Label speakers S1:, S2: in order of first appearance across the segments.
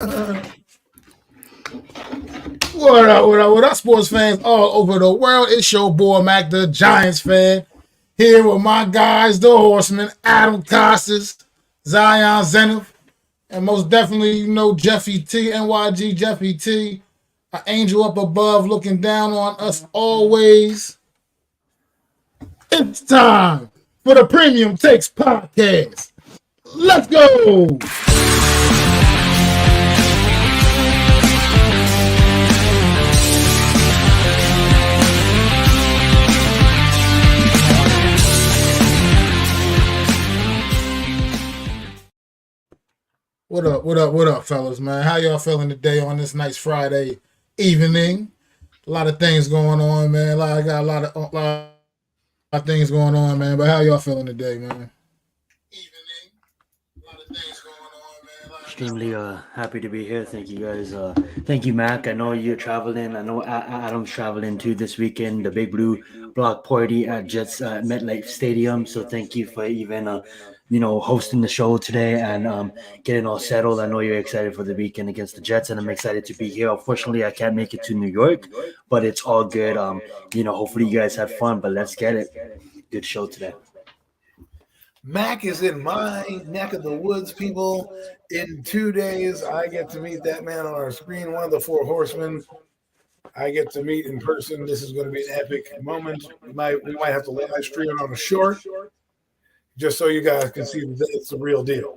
S1: What up, sports fans all over the world? It's your boy, Mac, the Giants fan, here with my guys, the Horsemen, Adam Costas, Zion Zenith, and most definitely, Jeffy T, NYG Jeffy T, an angel up above looking down on us always. It's time for the Premium Takes Podcast. Let's go! What up, fellas, man? How y'all feeling today on this nice Friday evening? A lot of things going on, man. I got a lot of things going on, man. But how y'all feeling today, man? Evening. A lot of things going on, man.
S2: Extremely happy to be here. Thank you guys. Thank you, Mac. I know you're traveling. I know Adam's traveling too this weekend. The Big Blue Block Party at Jets MetLife Stadium. So thank you for even hosting the show today and getting all settled. I know you're excited for the weekend against the Jets, and I'm excited to be here. Unfortunately, I can't make it to New York, but it's all good. Hopefully you guys had fun. But let's get it. Good show today.
S3: Mac is in my neck of the woods, people. In 2 days, I get to meet that man on our screen, one of the four horsemen. I get to meet in person. This is going to be an epic moment. We might have to live stream it on a short, just so you guys can see that it's the real deal.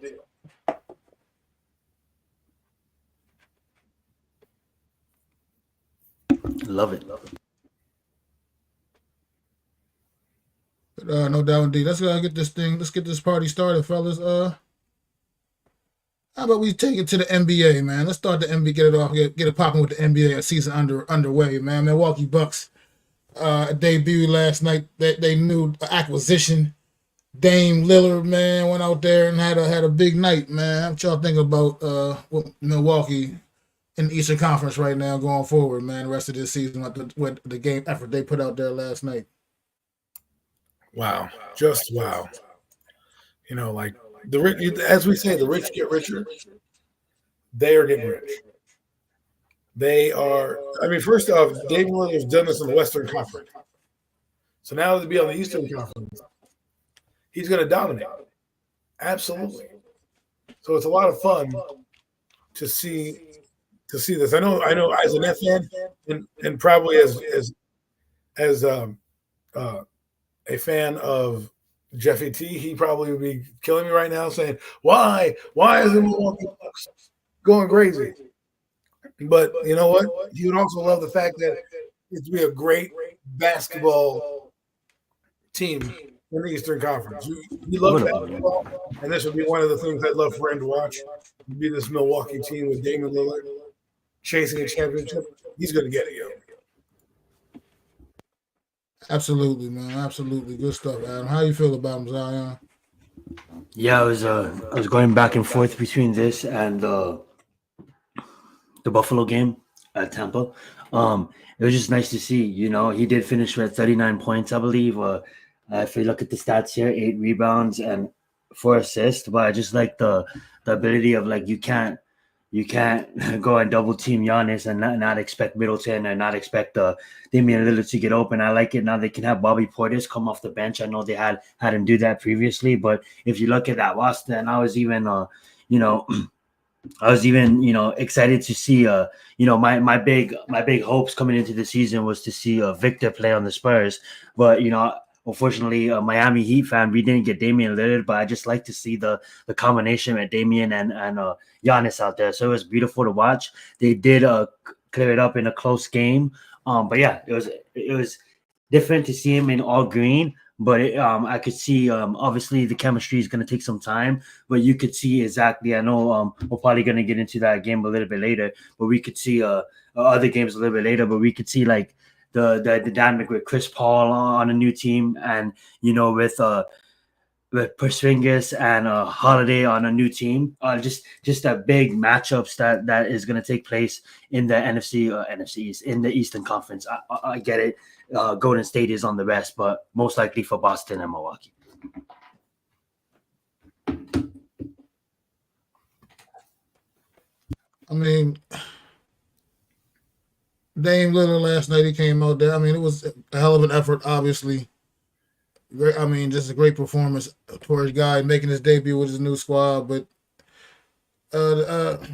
S2: Love it.
S1: No doubt indeed. Let's get this thing. Let's get this party started, fellas. How about we take it to the NBA, man? Let's start the NBA. Get it off. Get it popping with the NBA season underway, man. Milwaukee Bucks debut last night. They knew acquisition. Dame Lillard, man, went out there and had a big night, man. What y'all think about Milwaukee in the Eastern Conference right now going forward, man? The rest of this season with the game effort they put out there last night.
S3: Wow, just wow. Like the rich, as we say, the rich get richer. They are getting rich. They are. I mean, first off, Dame Lillard has done this in the Western Conference, so now to be on the Eastern Conference, he's going to dominate. Absolutely. So it's a lot of fun to see this. I know. As a Net fan, and probably as a fan of Jeffy T, he probably would be killing me right now saying, why is the Milwaukee Bucks going crazy? But you know what? He would also love the fact that it'd be a great basketball team in the Eastern Conference. He loves basketball, and this would be one of the things I'd love for him to watch. It'd be this Milwaukee team with Damian Lillard chasing a championship. He's going to get it, yo.
S1: Absolutely, man. Absolutely. Good stuff, Adam. How you feel about him, Zion?
S2: Yeah, I was going back and forth between this and the Buffalo game at Tampa. It was just nice to see. He did finish with 39 points, I believe. If you look at the stats here, 8 rebounds and 4 assists. But I just like the ability of you can't go and double team Giannis and not expect Middleton and not expect Damian Lillard to get open. I like it now. They can have Bobby Portis come off the bench. I know they had him do that previously, but if you look at that roster, and I was even excited to see my big hopes coming into the season was to see Victor play on the Spurs, but unfortunately, Miami Heat fan, we didn't get Damian Lillard, but I just like to see the combination with Damian and Giannis out there. So it was beautiful to watch. They did clear it up in a close game, but yeah, it was different to see him in all green. But I could see obviously the chemistry is going to take some time, but you could see exactly. I know we're probably going to get into that game a little bit later, but we could see other games a little bit later. But we could see the dynamic with Chris Paul on a new team, and with Porzingis and Holiday on a new team. Just a big matchups that is going to take place in the NFC East, in the Eastern Conference. I get it. Golden State is on the West, but most likely for Boston and Milwaukee.
S1: I mean, Dame Lillard last night, he came out there. I mean, it was a hell of an effort, obviously. Great, I mean, just a great performance for his guy making his debut with his new squad. But uh, uh,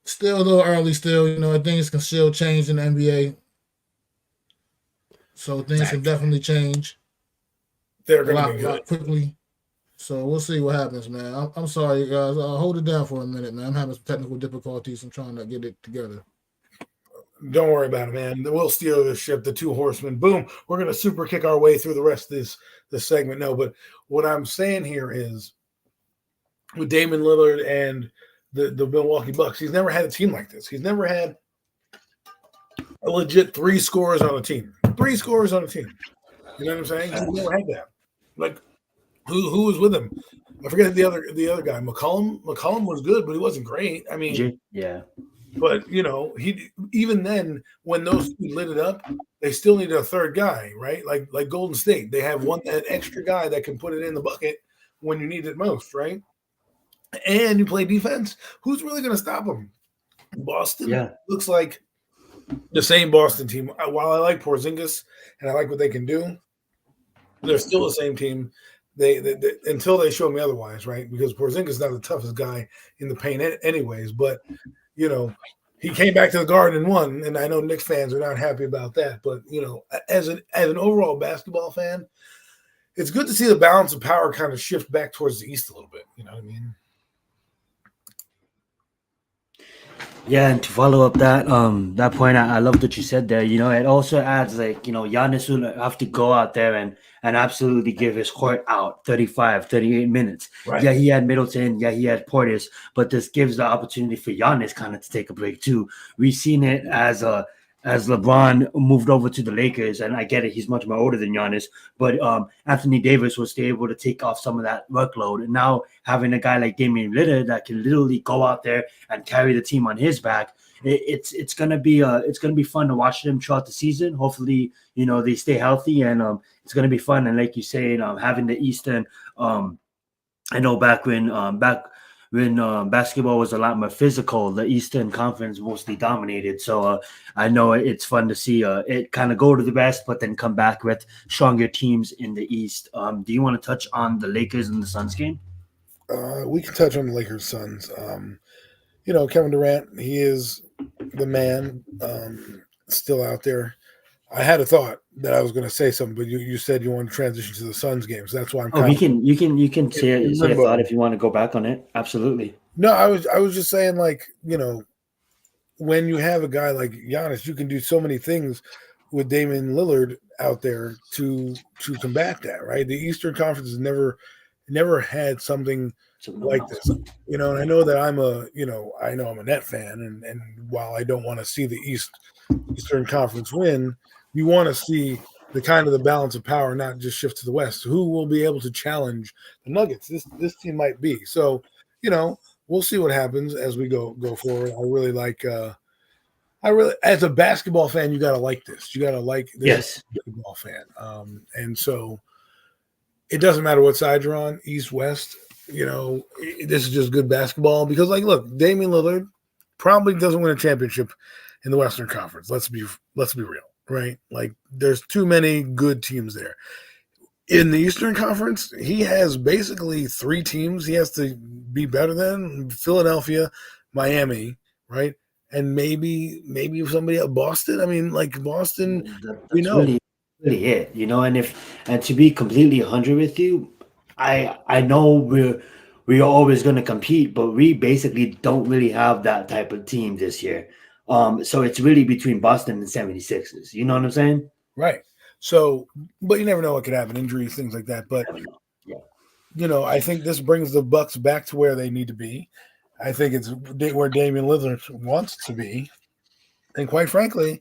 S1: still a little early. Still, things can still change in the NBA. So things can definitely change
S3: They're
S1: a
S3: going to
S1: lot,
S3: be good.
S1: lot quickly. So we'll see what happens, man. I'm sorry, you guys. Hold it down for a minute, man. I'm having some technical difficulties. I'm trying to get it together.
S3: Don't worry about it, man. We'll steal this ship, the two horsemen. Boom. We're going to super kick our way through the rest of this segment. No, but what I'm saying here is with Damian Lillard and the Milwaukee Bucks, he's never had a team like this. He's never had a legit 3 scorers on a team. 3 scorers on a team. You know what I'm saying? He's never had that. Like, who was with him? I forget the other guy. McCollum. McCollum was good, but he wasn't great. I mean,
S2: yeah.
S3: But he even then when those two lit it up, they still need a third guy, right? Like Golden State, they have an extra guy that can put it in the bucket when you need it most, right? And you play defense. Who's really going to stop them? Boston looks like the same Boston team. While I like Porzingis and I like what they can do, they're still the same team. They until they show me otherwise, right? Because Porzingis is not the toughest guy in the paint, anyways. But he came back to the Garden and won, and I know Knicks fans are not happy about that. But as an overall basketball fan, it's good to see the balance of power kind of shift back towards the East a little bit. You know what I mean?
S2: Yeah, and to follow up that point, I love what you said there. It also adds Giannis will have to go out there and absolutely give his heart out 35, 38 minutes.
S3: Right.
S2: Yeah, he had Middleton. Yeah, he had Portis, but this gives the opportunity for Giannis kind of to take a break too. We've seen it as LeBron moved over to the Lakers, and I get it, he's much more older than Giannis, but Anthony Davis was able to take off some of that workload. And now having a guy like Damian Lillard that can literally go out there and carry the team on his back, it's gonna be fun to watch them throughout the season. Hopefully, they stay healthy, and it's gonna be fun. And like you say, having the Eastern, I know back when basketball was a lot more physical, the Eastern Conference mostly dominated. So I know it's fun to see it kind of go to the West, but then come back with stronger teams in the East. Do you want to touch on the Lakers and the Suns game?
S3: We can touch on the Lakers Suns. Kevin Durant, he is the man, still out there. I had a thought that I was going to say something, but you said you want to transition to the Suns game, so that's why I'm.
S2: You can say a thought if you want to go back on it. Absolutely.
S3: No, I was just saying, when you have a guy like Giannis, you can do so many things with Damian Lillard out there to combat that, right? The Eastern Conference has never had something like this, and I know that I'm a Net fan, and while I don't want to see the Eastern Conference win, you want to see the balance of power not just shift to the West. Who will be able to challenge the Nuggets? This team might be. So, we'll see what happens as we go forward. I really like. As a basketball fan, you got to like this. You got to like this.
S2: Yes.
S3: Basketball fan. And so it doesn't matter what side you're on, East, West. This is just good basketball because, look, Damian Lillard probably doesn't win a championship in the Western Conference. Let's be real. Right? There's too many good teams there. In the Eastern Conference, he has basically 3 teams he has to be better than: Philadelphia, Miami, right? And maybe somebody at Boston. I mean, Boston,
S2: that's really it, and to be completely 100 with you, I know we're always going to compete, but we basically don't really have that type of team this year. So it's really between Boston and 76ers. You know what I'm saying?
S3: Right. So, but you never know what could happen, injuries, things like that. But, I think this brings the Bucks back to where they need to be. I think it's where Damian Lillard wants to be. And quite frankly,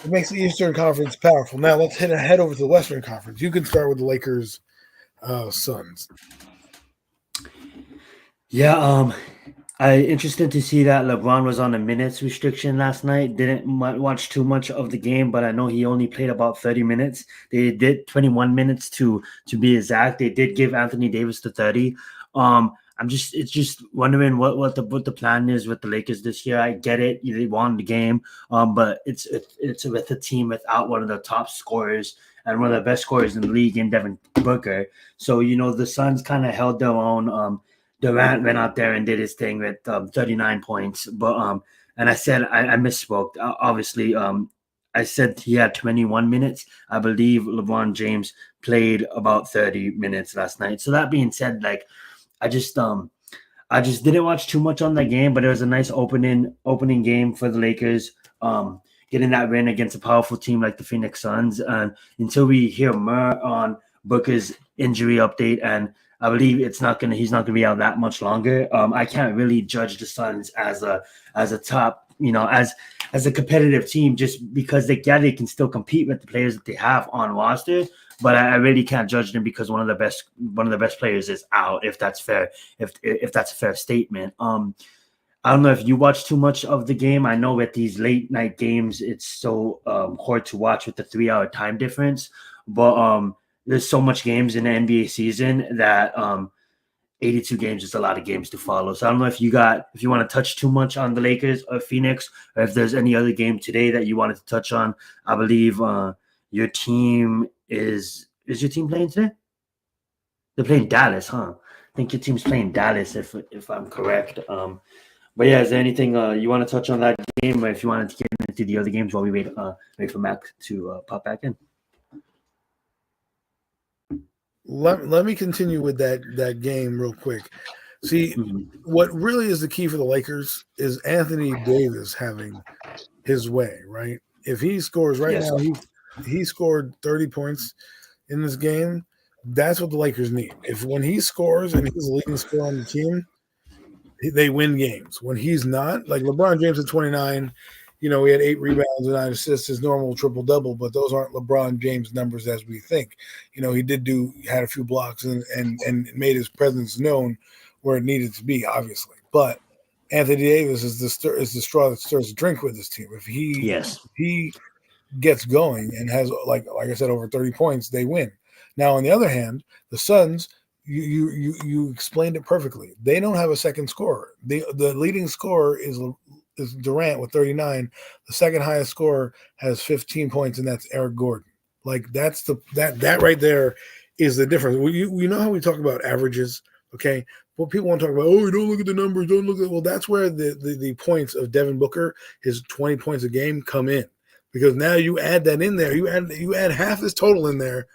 S3: it makes the Eastern Conference powerful. Now let's head over to the Western Conference. You can start with the Lakers, Suns.
S2: Yeah, interested to see that LeBron was on a minutes restriction last night. Didn't watch too much of the game, but I know he only played about 30 minutes. They did 21 minutes to be exact. They did give Anthony Davis the 30. it's just wondering what the plan is with the Lakers this year. I get it, they won the game, but it's with a team without one of the top scorers and one of the best scorers in the league in Devin Booker. So the Suns kind of held their own. Durant went out there and did his thing with 39 points, but and I said I misspoke. Obviously, I said he had 21 minutes. I believe LeBron James played about 30 minutes last night. So that being said, like I just didn't watch too much on that game, but it was a nice opening game for the Lakers. Getting that win against a powerful team like the Phoenix Suns. And until we hear more on Booker's injury update, and I believe he's not gonna be out that much longer. I can't really judge the Suns as a top, as a competitive team just because they can still compete with the players that they have on roster. But I really can't judge them because one of the best players is out. If that's fair, if that's a fair statement. I don't know if you watch too much of the game. I know with these late night games, it's so hard to watch with the 3-hour time difference. But there's so much games in the NBA season that 82 games is a lot of games to follow. So I don't know if you want to touch too much on the Lakers or Phoenix, or if there's any other game today that you wanted to touch on. I believe your team is your team playing today? They're playing Dallas, huh? I think your team's playing Dallas, if I'm correct. But yeah, is there anything you want to touch on that game, or if you wanted to get into the other games while we wait for Mac to pop back in?
S3: Let me continue with that game real quick. See, what really is the key for the Lakers is Anthony Davis having his way, right? If he scores now, he scored 30 points in this game. That's what the Lakers need. When he scores and he's the leading scorer on the team, they win games. When he's not, like LeBron James at 29, he had 8 rebounds and 9 assists, his normal triple-double, but those aren't LeBron James numbers as we think. He had a few blocks and made his presence known where it needed to be, obviously. But Anthony Davis is the straw that stirs the drink with this team. If he gets going and has, like I said, over 30 points, they win. Now, on the other hand, the Suns, you explained it perfectly. They don't have a second scorer. The leading scorer is Durant with 39. The second highest scorer has 15 points, and that's Eric Gordon. Like that right there is the difference. You know how we talk about averages, okay? Well, people want to talk about, don't look at the numbers, don't look at. Well, that's where the points of Devin Booker, his 20 points a game, come in, because now you add that in there. You add half his total in there.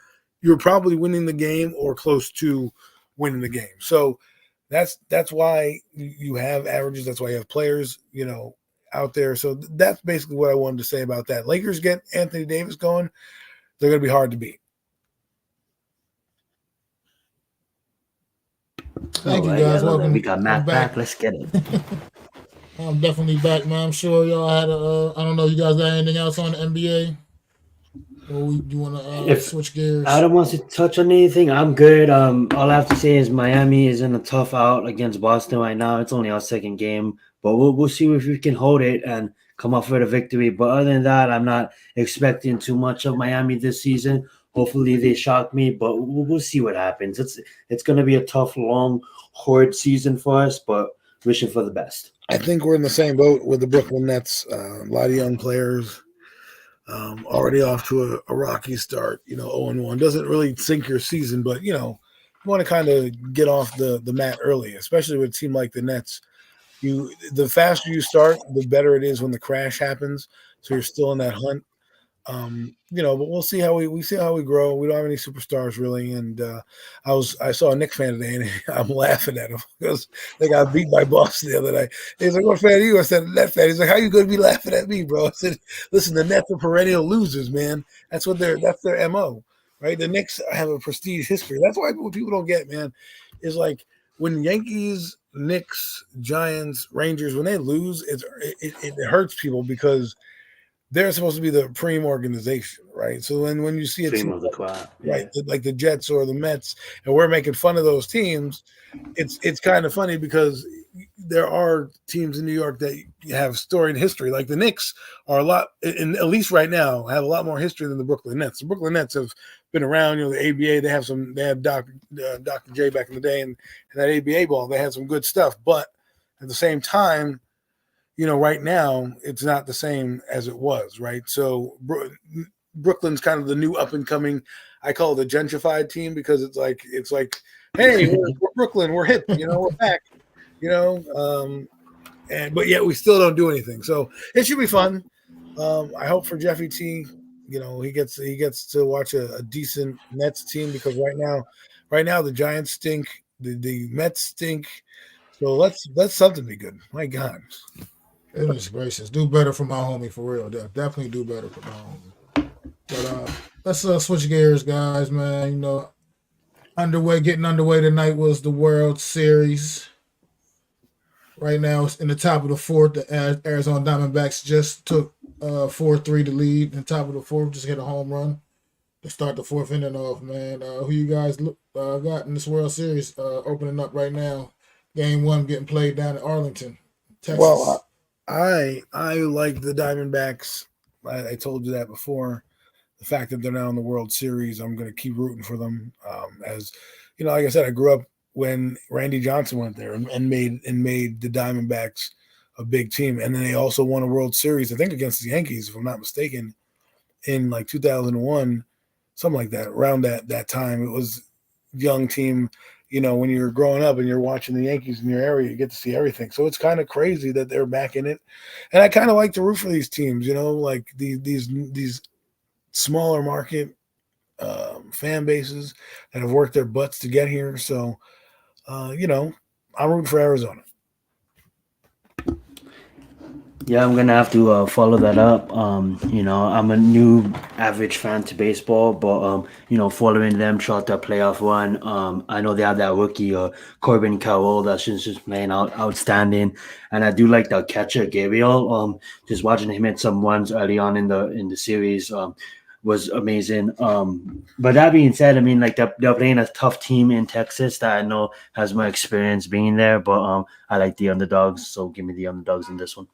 S3: You're probably winning the game or close to winning the game. So that's why you have averages. That's why you have players, out there. So that's basically what I wanted to say about that. Lakers get Anthony Davis going, they're going to be hard to beat.
S1: Thank you, guys. Welcome.
S2: We got Matt back. Let's get it.
S1: I'm definitely back, man. I'm sure y'all had I don't know, you guys got anything else on the NBA? Or you want to switch gears?
S2: Adam wants to touch on anything. I'm good. All I have to say is Miami is in a tough out against Boston right now. It's only our second game, but we'll see if we can hold it and come off with a victory. But other than that, I'm not expecting too much of Miami this season. Hopefully they shock me, but we'll see what happens. It's going to be a tough, long, horde season for us, but wishing for the best.
S3: I think we're in the same boat with the Brooklyn Nets. A lot of young players. Already off to a rocky start, 0-1 doesn't really sink your season, but you want to kind of get off the mat early, especially with a team like the Nets. The faster you start, the better it is when the crash happens. So you're still in that hunt. But we'll see how we see how we grow. We don't have any superstars really, and I saw a Knicks fan today, and I'm laughing at him because they got beat by Boston the other night. He's like, "What fan are you?" I said, "Net fan." He's like, "How you going to be laughing at me, bro?" I said, "Listen, the Nets are perennial losers, man. That's their MO, right? The Knicks have a prestige history. That's why what people don't get, man, is like when Yankees, Knicks, Giants, Rangers, when they lose, it hurts people because they're supposed to be the prime organization, right? So when you see a
S2: Cream
S3: team
S2: of the crop.
S3: right, like the Jets or the Mets, and we're making fun of those teams, it's kind of funny because there are teams in New York that have storied history. Like the Knicks are a lot, and at least right now, have a lot more history than the Brooklyn Nets. The Brooklyn Nets have been around. You know, the ABA, they had Dr. J back in the day, and that ABA ball, they had some good stuff. But at the same time, you know, right now it's not the same as it was, right? So Brooklyn's kind of the new up and coming. I call it a gentrified team because it's like, hey, we're Brooklyn, we're hip, you know, we're back, you know, but yet we still don't do anything. So it should be fun. I hope for Jeffy T, you know, he gets to watch a decent Nets team because right now the Giants stink, the Mets stink. So let's something be good. My God.
S1: Goodness gracious, do better for my homie for real. Definitely do better for my homie. But let's switch gears, guys. Man, you know, getting underway tonight was the World Series. Right now, it's in the top of the fourth. The Arizona Diamondbacks just took 4-3 to lead. In the top of the fourth, just hit a home run to start the fourth inning off. Man, who you guys got in this World Series opening up right now? Game 1 getting played down in Arlington, Texas.
S3: Well, I like the Diamondbacks. I told you that before. The fact that they're now in the World Series, I'm going to keep rooting for them. As you know, like I said, I grew up when Randy Johnson went there and made the Diamondbacks a big team, and then they also won a World Series, I think against the Yankees, if I'm not mistaken, in like 2001, something like that. Around that time, it was a young team. You know, when you're growing up and you're watching the Yankees in your area, you get to see everything. So it's kind of crazy that they're back in it, and I kind of like to root for these teams. You know, like these smaller market fan bases that have worked their butts to get here. So, you know, I'm rooting for Arizona.
S2: Yeah, I'm gonna have to follow that up. You know, I'm a new average fan to baseball, but you know, following them throughout their playoff run, I know they have that rookie, Corbin Carroll, that's just playing outstanding, and I do like the catcher Gabriel. Just watching him hit some runs early on in the series, was amazing. But that being said, I mean, like they're playing a tough team in Texas that I know has more experience being there, but I like the underdogs, so give me the underdogs in this one.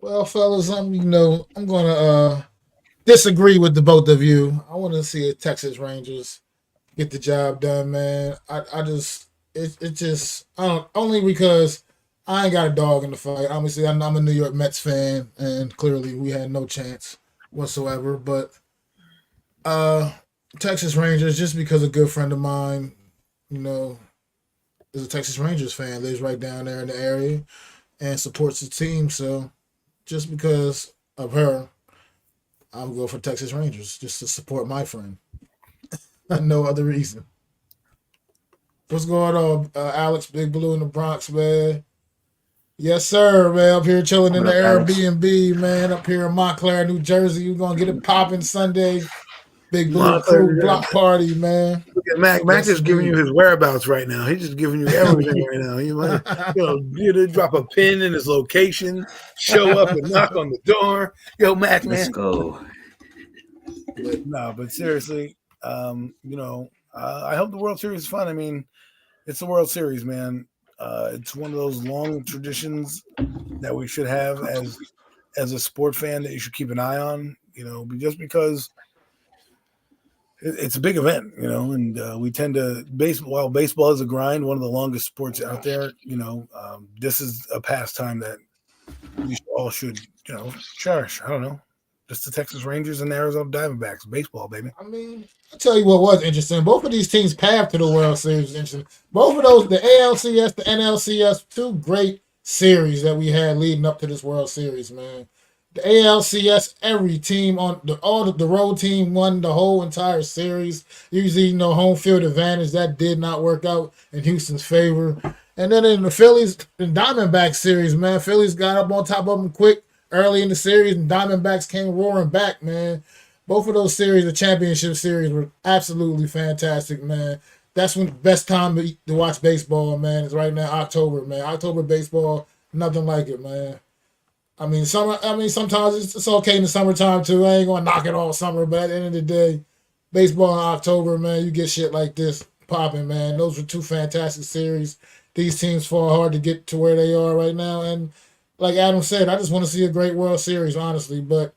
S1: Well, fellas, I'm gonna disagree with the both of you. I want to see a Texas Rangers get the job done, man. I just it just I don't only because I ain't got a dog in the fight. Obviously, I'm a New York Mets fan, and clearly we had no chance whatsoever. But Texas Rangers, just because a good friend of mine, you know, is a Texas Rangers fan, lives right down there in the area and supports the team. So just because of her, I'm going for Texas Rangers just to support my friend. No other reason. What's going on, Alex? Big Blue in the Bronx, man. Yes, sir, man. Up here chilling in
S2: What
S1: the
S2: up, Alex?
S1: Airbnb, man. Up here in Montclair, New Jersey. We're going to get it popping Sunday. Big Blue
S3: Montclair,
S1: Crew block party, man.
S3: Look at Mac. Mac
S1: Yes,
S3: just giving you
S1: indeed.
S3: his whereabouts right now. He's just giving you everything right now. He might, you know, drop a pin in his location, show up and knock on the door. Yo, Mac,
S2: Let's
S3: man.
S2: go.
S3: No, but seriously, you know, I hope the World Series is fun. I mean, it's the World Series, man. It's one of those long traditions that we should have as a sport fan that you should keep an eye on. You know, just because it's a big event, you know, and we tend to while baseball is a grind, one of the longest sports out there. You know, this is a pastime that we all should, you know, cherish. I don't know, just the Texas Rangers and the Arizona Diamondbacks, baseball, baby.
S1: I mean, I'll tell you what was interesting. Both of these teams' path to the World Series was interesting. Both of those, the ALCS, the NLCS, two great series that we had leading up to this World Series, man. The ALCS, every team all the road team won the whole entire series. Usually, you know, home field advantage. That did not work out in Houston's favor. And then in the Phillies and Diamondbacks series, man, Phillies got up on top of them quick early in the series, and Diamondbacks came roaring back, man. Both of those series, the championship series, were absolutely fantastic, man. That's when the best time to watch baseball, man, is right now, October, man. October baseball, nothing like it, man. I mean, sometimes it's okay in the summertime too. I ain't gonna knock it all summer, but at the end of the day, baseball in October, man, you get shit like this popping, man. Those were two fantastic series. These teams fought hard to get to where they are right now, and like Adam said, I just want to see a great World Series, honestly. But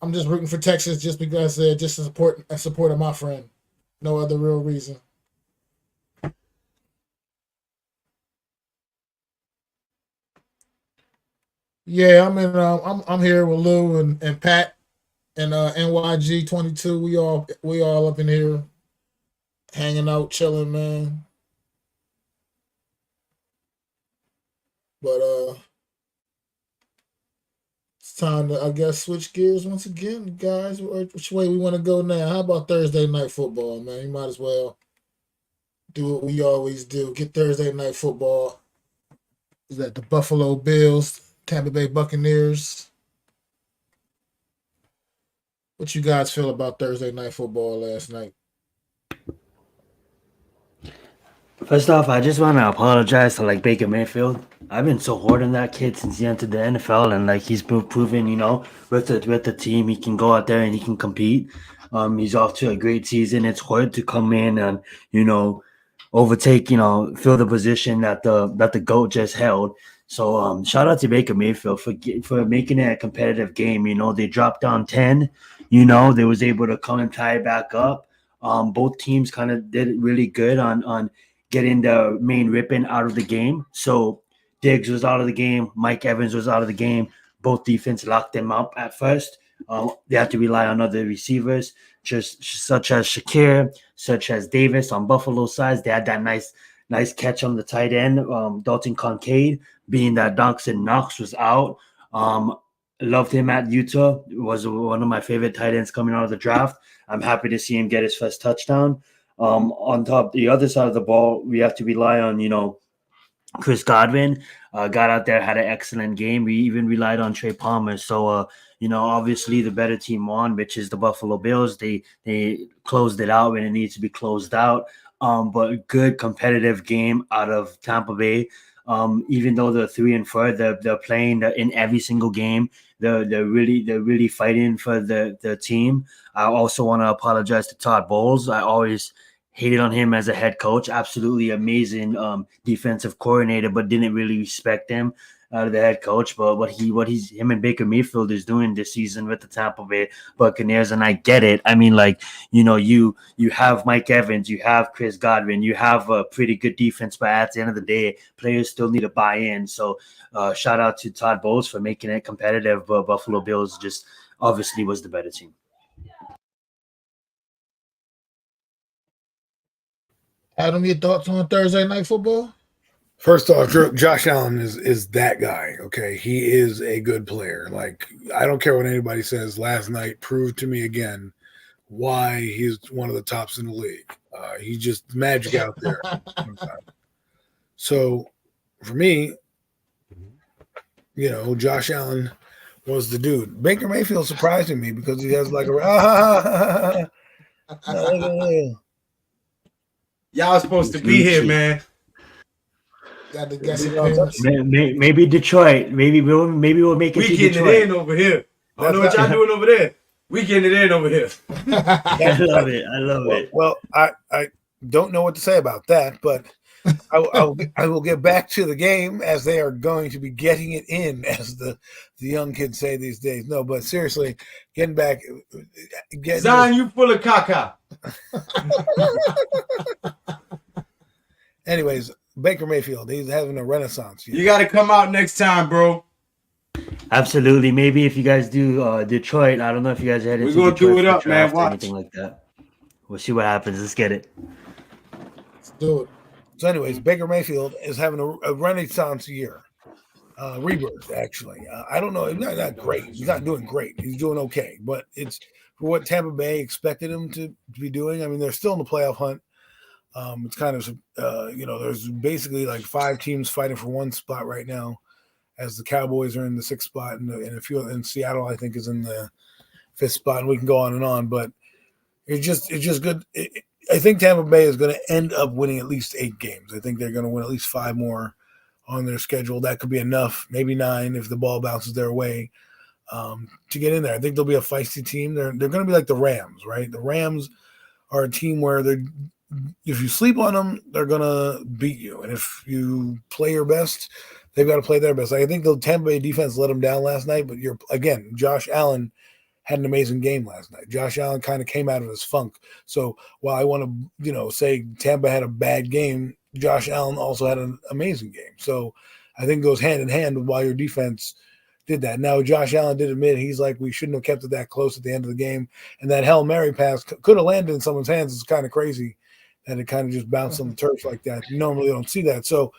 S1: I'm just rooting for Texas just because just to support of my friend. No other real reason. Yeah, I'm here with Lou and Pat and NYG 22. We all up in here hanging out, chilling, man. But it's time to, I guess, switch gears once again, guys. Which way we want to go now? How about Thursday night football, man? You might as well do what we always do. Get Thursday night football. Is that the Buffalo Bills, Tampa Bay Buccaneers? What you guys feel about Thursday night football last night?
S2: First off, I just want to apologize to like Baker Mayfield. I've been so hard on that kid since he entered the NFL, and like he's been proven, with the team, he can go out there and he can compete. He's off to a great season. It's hard to come in and overtake, fill the position that the GOAT just held. So shout out to Baker Mayfield for making it a competitive game. They dropped down 10. They was able to come and tie it back up. Both teams kind of did really good on getting the main ripping out of the game. So Diggs was out of the game. Mike Evans was out of the game. Both defense locked them up at first. They had to rely on other receivers, just such as Shakir, such as Davis on Buffalo sides. They had that nice catch on the tight end. Dalton Kincaid, being that Dawson Knox was out. Loved him at Utah. Was one of my favorite tight ends coming out of the draft. I'm happy to see him get his first touchdown. On top, the other side of the ball, we have to rely on, Chris Godwin. Got out there, had an excellent game. We even relied on Trey Palmer. So, obviously the better team won, which is the Buffalo Bills. They closed it out when it needs to be closed out. But a good competitive game out of Tampa Bay. Even though they're 3-4, they're playing in every single game. They're really fighting for the team. I also want to apologize to Todd Bowles. I always hated on him as a head coach. Absolutely amazing defensive coordinator, but didn't really respect him, the head coach. But him and Baker Mayfield is doing this season with the Tampa Bay Buccaneers, and I get it. I mean, you have Mike Evans, you have Chris Godwin, you have a pretty good defense, but at the end of the day, players still need to buy in. So shout out to Todd Bowles for making it competitive, but Buffalo Bills just obviously was the better team.
S1: Adam, your thoughts on Thursday night football?
S3: First off, Josh Allen is that guy. Okay, he is a good player. Like, I don't care what anybody says. Last night proved to me again why he's one of the tops in the league. He's just magic out there. So for me, Josh Allen was the dude. Baker Mayfield surprising me because he has like
S4: Y'all supposed to be here, man.
S1: Got to guess
S2: maybe Detroit. Maybe we'll make it.
S4: We getting Detroit. It in over here. I don't know what y'all doing over there. We getting it in over here.
S2: I love it.
S3: Well, I don't know what to say about that, but I will get back to the game as they are going to be getting it in, as the young kids say these days. No, but seriously, getting back.
S4: Zion, you full of caca.
S3: Anyways, Baker Mayfield, he's having a renaissance.
S4: You got to come out next time, bro.
S2: Absolutely. Maybe if you guys do Detroit, I don't know if you guys head into
S4: We're going to do it
S2: up,
S4: man. Watch.
S2: Anything like that. We'll see what happens. Let's get it.
S1: Let's do it.
S3: So anyways, Baker Mayfield is having a renaissance year. Rebirth, actually. I don't know. He's not great. He's not doing great. He's doing okay. But it's for what Tampa Bay expected him to be doing. I mean, they're still in the playoff hunt. It's kind of, there's basically like 5 teams fighting for one spot right now, as the Cowboys are in the 6th spot, and a few in Seattle, I think, is in the 5th spot, and we can go on and on. But it's just good. I think Tampa Bay is going to end up winning at least 8 games. I think they're going to win at least 5 more on their schedule. That could be enough, maybe 9 if the ball bounces their way, to get in there. I think they'll be a feisty team. They're going to be like the Rams, right? The Rams are a team where if you sleep on them, they're going to beat you. And if you play your best, they've got to play their best. I think the Tampa Bay defense let them down last night, but Josh Allen had an amazing game last night. Josh Allen kind of came out of his funk. So while I want to, say Tampa had a bad game, Josh Allen also had an amazing game. So I think it goes hand in hand with why your defense did that. Now, Josh Allen did admit, he's like, we shouldn't have kept it that close at the end of the game. And that Hail Mary pass could have landed in someone's hands. It's kind of crazy that it kind of just bounced on the turf like that. You normally don't see that. So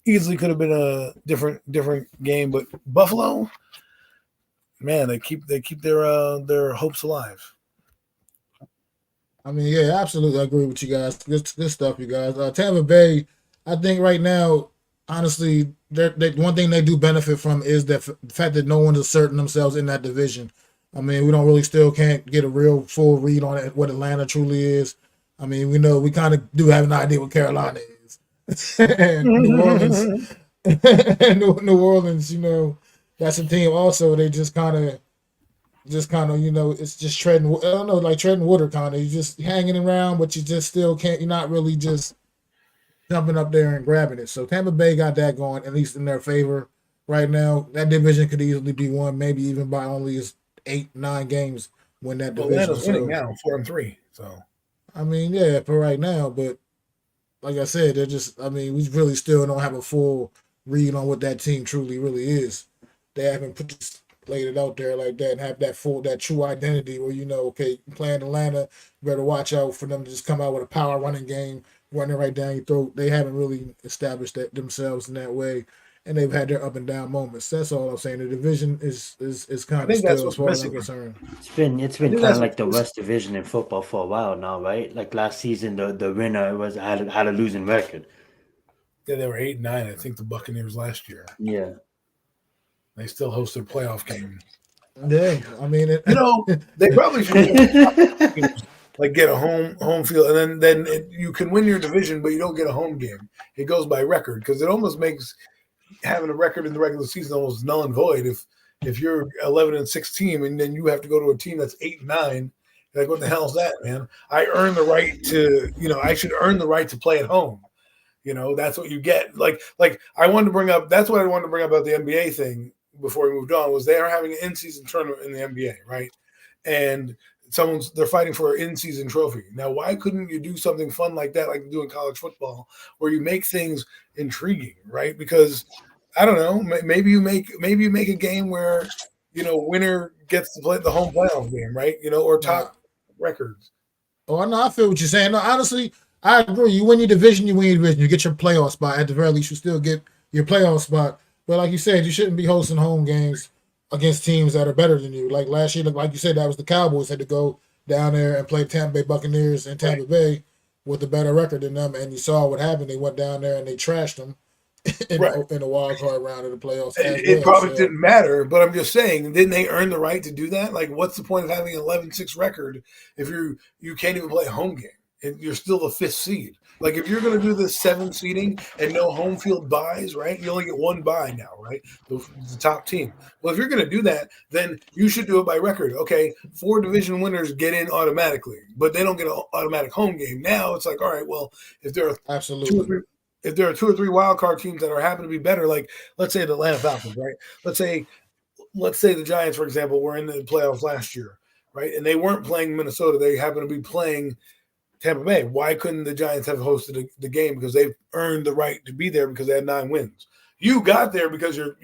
S3: easily could have been a different game. But Buffalo, man, they keep their hopes alive.
S1: I mean, yeah, absolutely. I agree with you guys. Good stuff, you guys. Tampa Bay, I think right now, honestly, one thing they do benefit from is the fact that no one's asserting themselves in that division. I mean, we don't really still can't get a real full read on it, what Atlanta truly is. I mean, we kind of do have an idea what Carolina is. And New Orleans, New Orleans, that's a team also. They just kind of, it's just treading water kind of. You're just hanging around, but you just still can't, you're not really just jumping up there and grabbing it. So Tampa Bay got that going, at least in their favor right now. That division could easily be won, maybe even by only 8-9 games win that division.
S3: Atlanta's winning now, 4-3. So
S1: I mean, yeah, for right now, but like I said, we really still don't have a full read on what that team truly really is. They haven't laid it out there like that and have that true identity where okay, playing Atlanta, you better watch out for them to just come out with a power running game, running right down your throat. They haven't really established that themselves in that way, and they've had their up and down moments. That's all I'm saying. The division is kind of still, as far as I'm concerned.
S2: It's been kind of like the West Division in football for a while now, right? Like last season, the winner had a losing record.
S3: Yeah, they were 8-9. I think the Buccaneers last year.
S2: Yeah.
S3: They still hosted a playoff game.
S1: Yeah, I mean,
S3: they probably should get a home field, and then you can win your division, but you don't get a home game. It goes by record because it almost makes having a record in the regular season almost null and void. If you're 11-6 team and then you have to go to a team that's 8-9, like what the hell is that, man? I earn the right to, I should earn the right to play at home. That's what you get. Like I wanted to bring up. That's what I wanted to bring up about the NBA thing before we moved on, was they are having an in-season tournament in the NBA, right? And they're fighting for an in-season trophy. Now, why couldn't you do something fun like that, like you do in college football, where you make things intriguing, right? Because I don't know, maybe you make a game where winner gets to play the home playoff game, right? Or top records.
S1: Oh, I know. I feel what you're saying. No, honestly, I agree. You win your division, you get your playoff spot. At the very least, you still get your playoff spot. But like you said, you shouldn't be hosting home games against teams that are better than you. Like last year, like you said, that was the Cowboys had to go down there and play Tampa Bay Buccaneers in Tampa Bay with a better record than them. And you saw what happened. They went down there and they trashed them in the wild card round of the playoffs.
S3: It probably didn't matter, but I'm just saying, didn't they earn the right to do that? Like, what's the point of having an 11-6 record if you can't even play a home game and you're still the 5th seed? Like, if you're going to do this 7 seeding and no home field buys, right? You only get 1 bye now, right? The top team. Well, if you're going to do that, then you should do it by record. Okay, 4 division winners get in automatically, but they don't get an automatic home game. Now it's like, all right, well, if there are
S1: absolutely.
S3: If there are 2 or 3 wild card teams that are happen to be better, like let's say the Atlanta Falcons, right? Let's say the Giants, for example, were in the playoffs last year, right? And they weren't playing Minnesota; they happen to be playing Tampa Bay. Why couldn't the Giants have hosted the game? Because they've earned the right to be there because they had 9 wins. You got there because your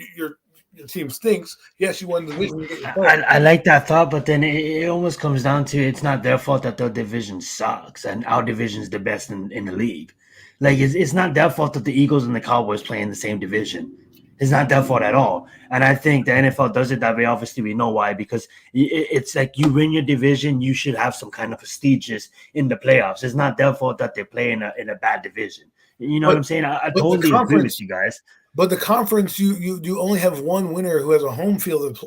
S3: team stinks. Yes, you won the division.
S2: I like that thought, but then it almost comes down to it's not their fault that their division sucks and our division is the best in the league. Like, it's not their fault that the Eagles and the Cowboys play in the same division. It's not their fault at all. And I think the NFL does it that way. Obviously, we know why, because it's like you win your division, you should have some kind of prestigious in the playoffs. It's not their fault that they play in a bad division. You know what I'm saying? I totally agree with you guys.
S3: But the conference, you only have 1 winner who has a home field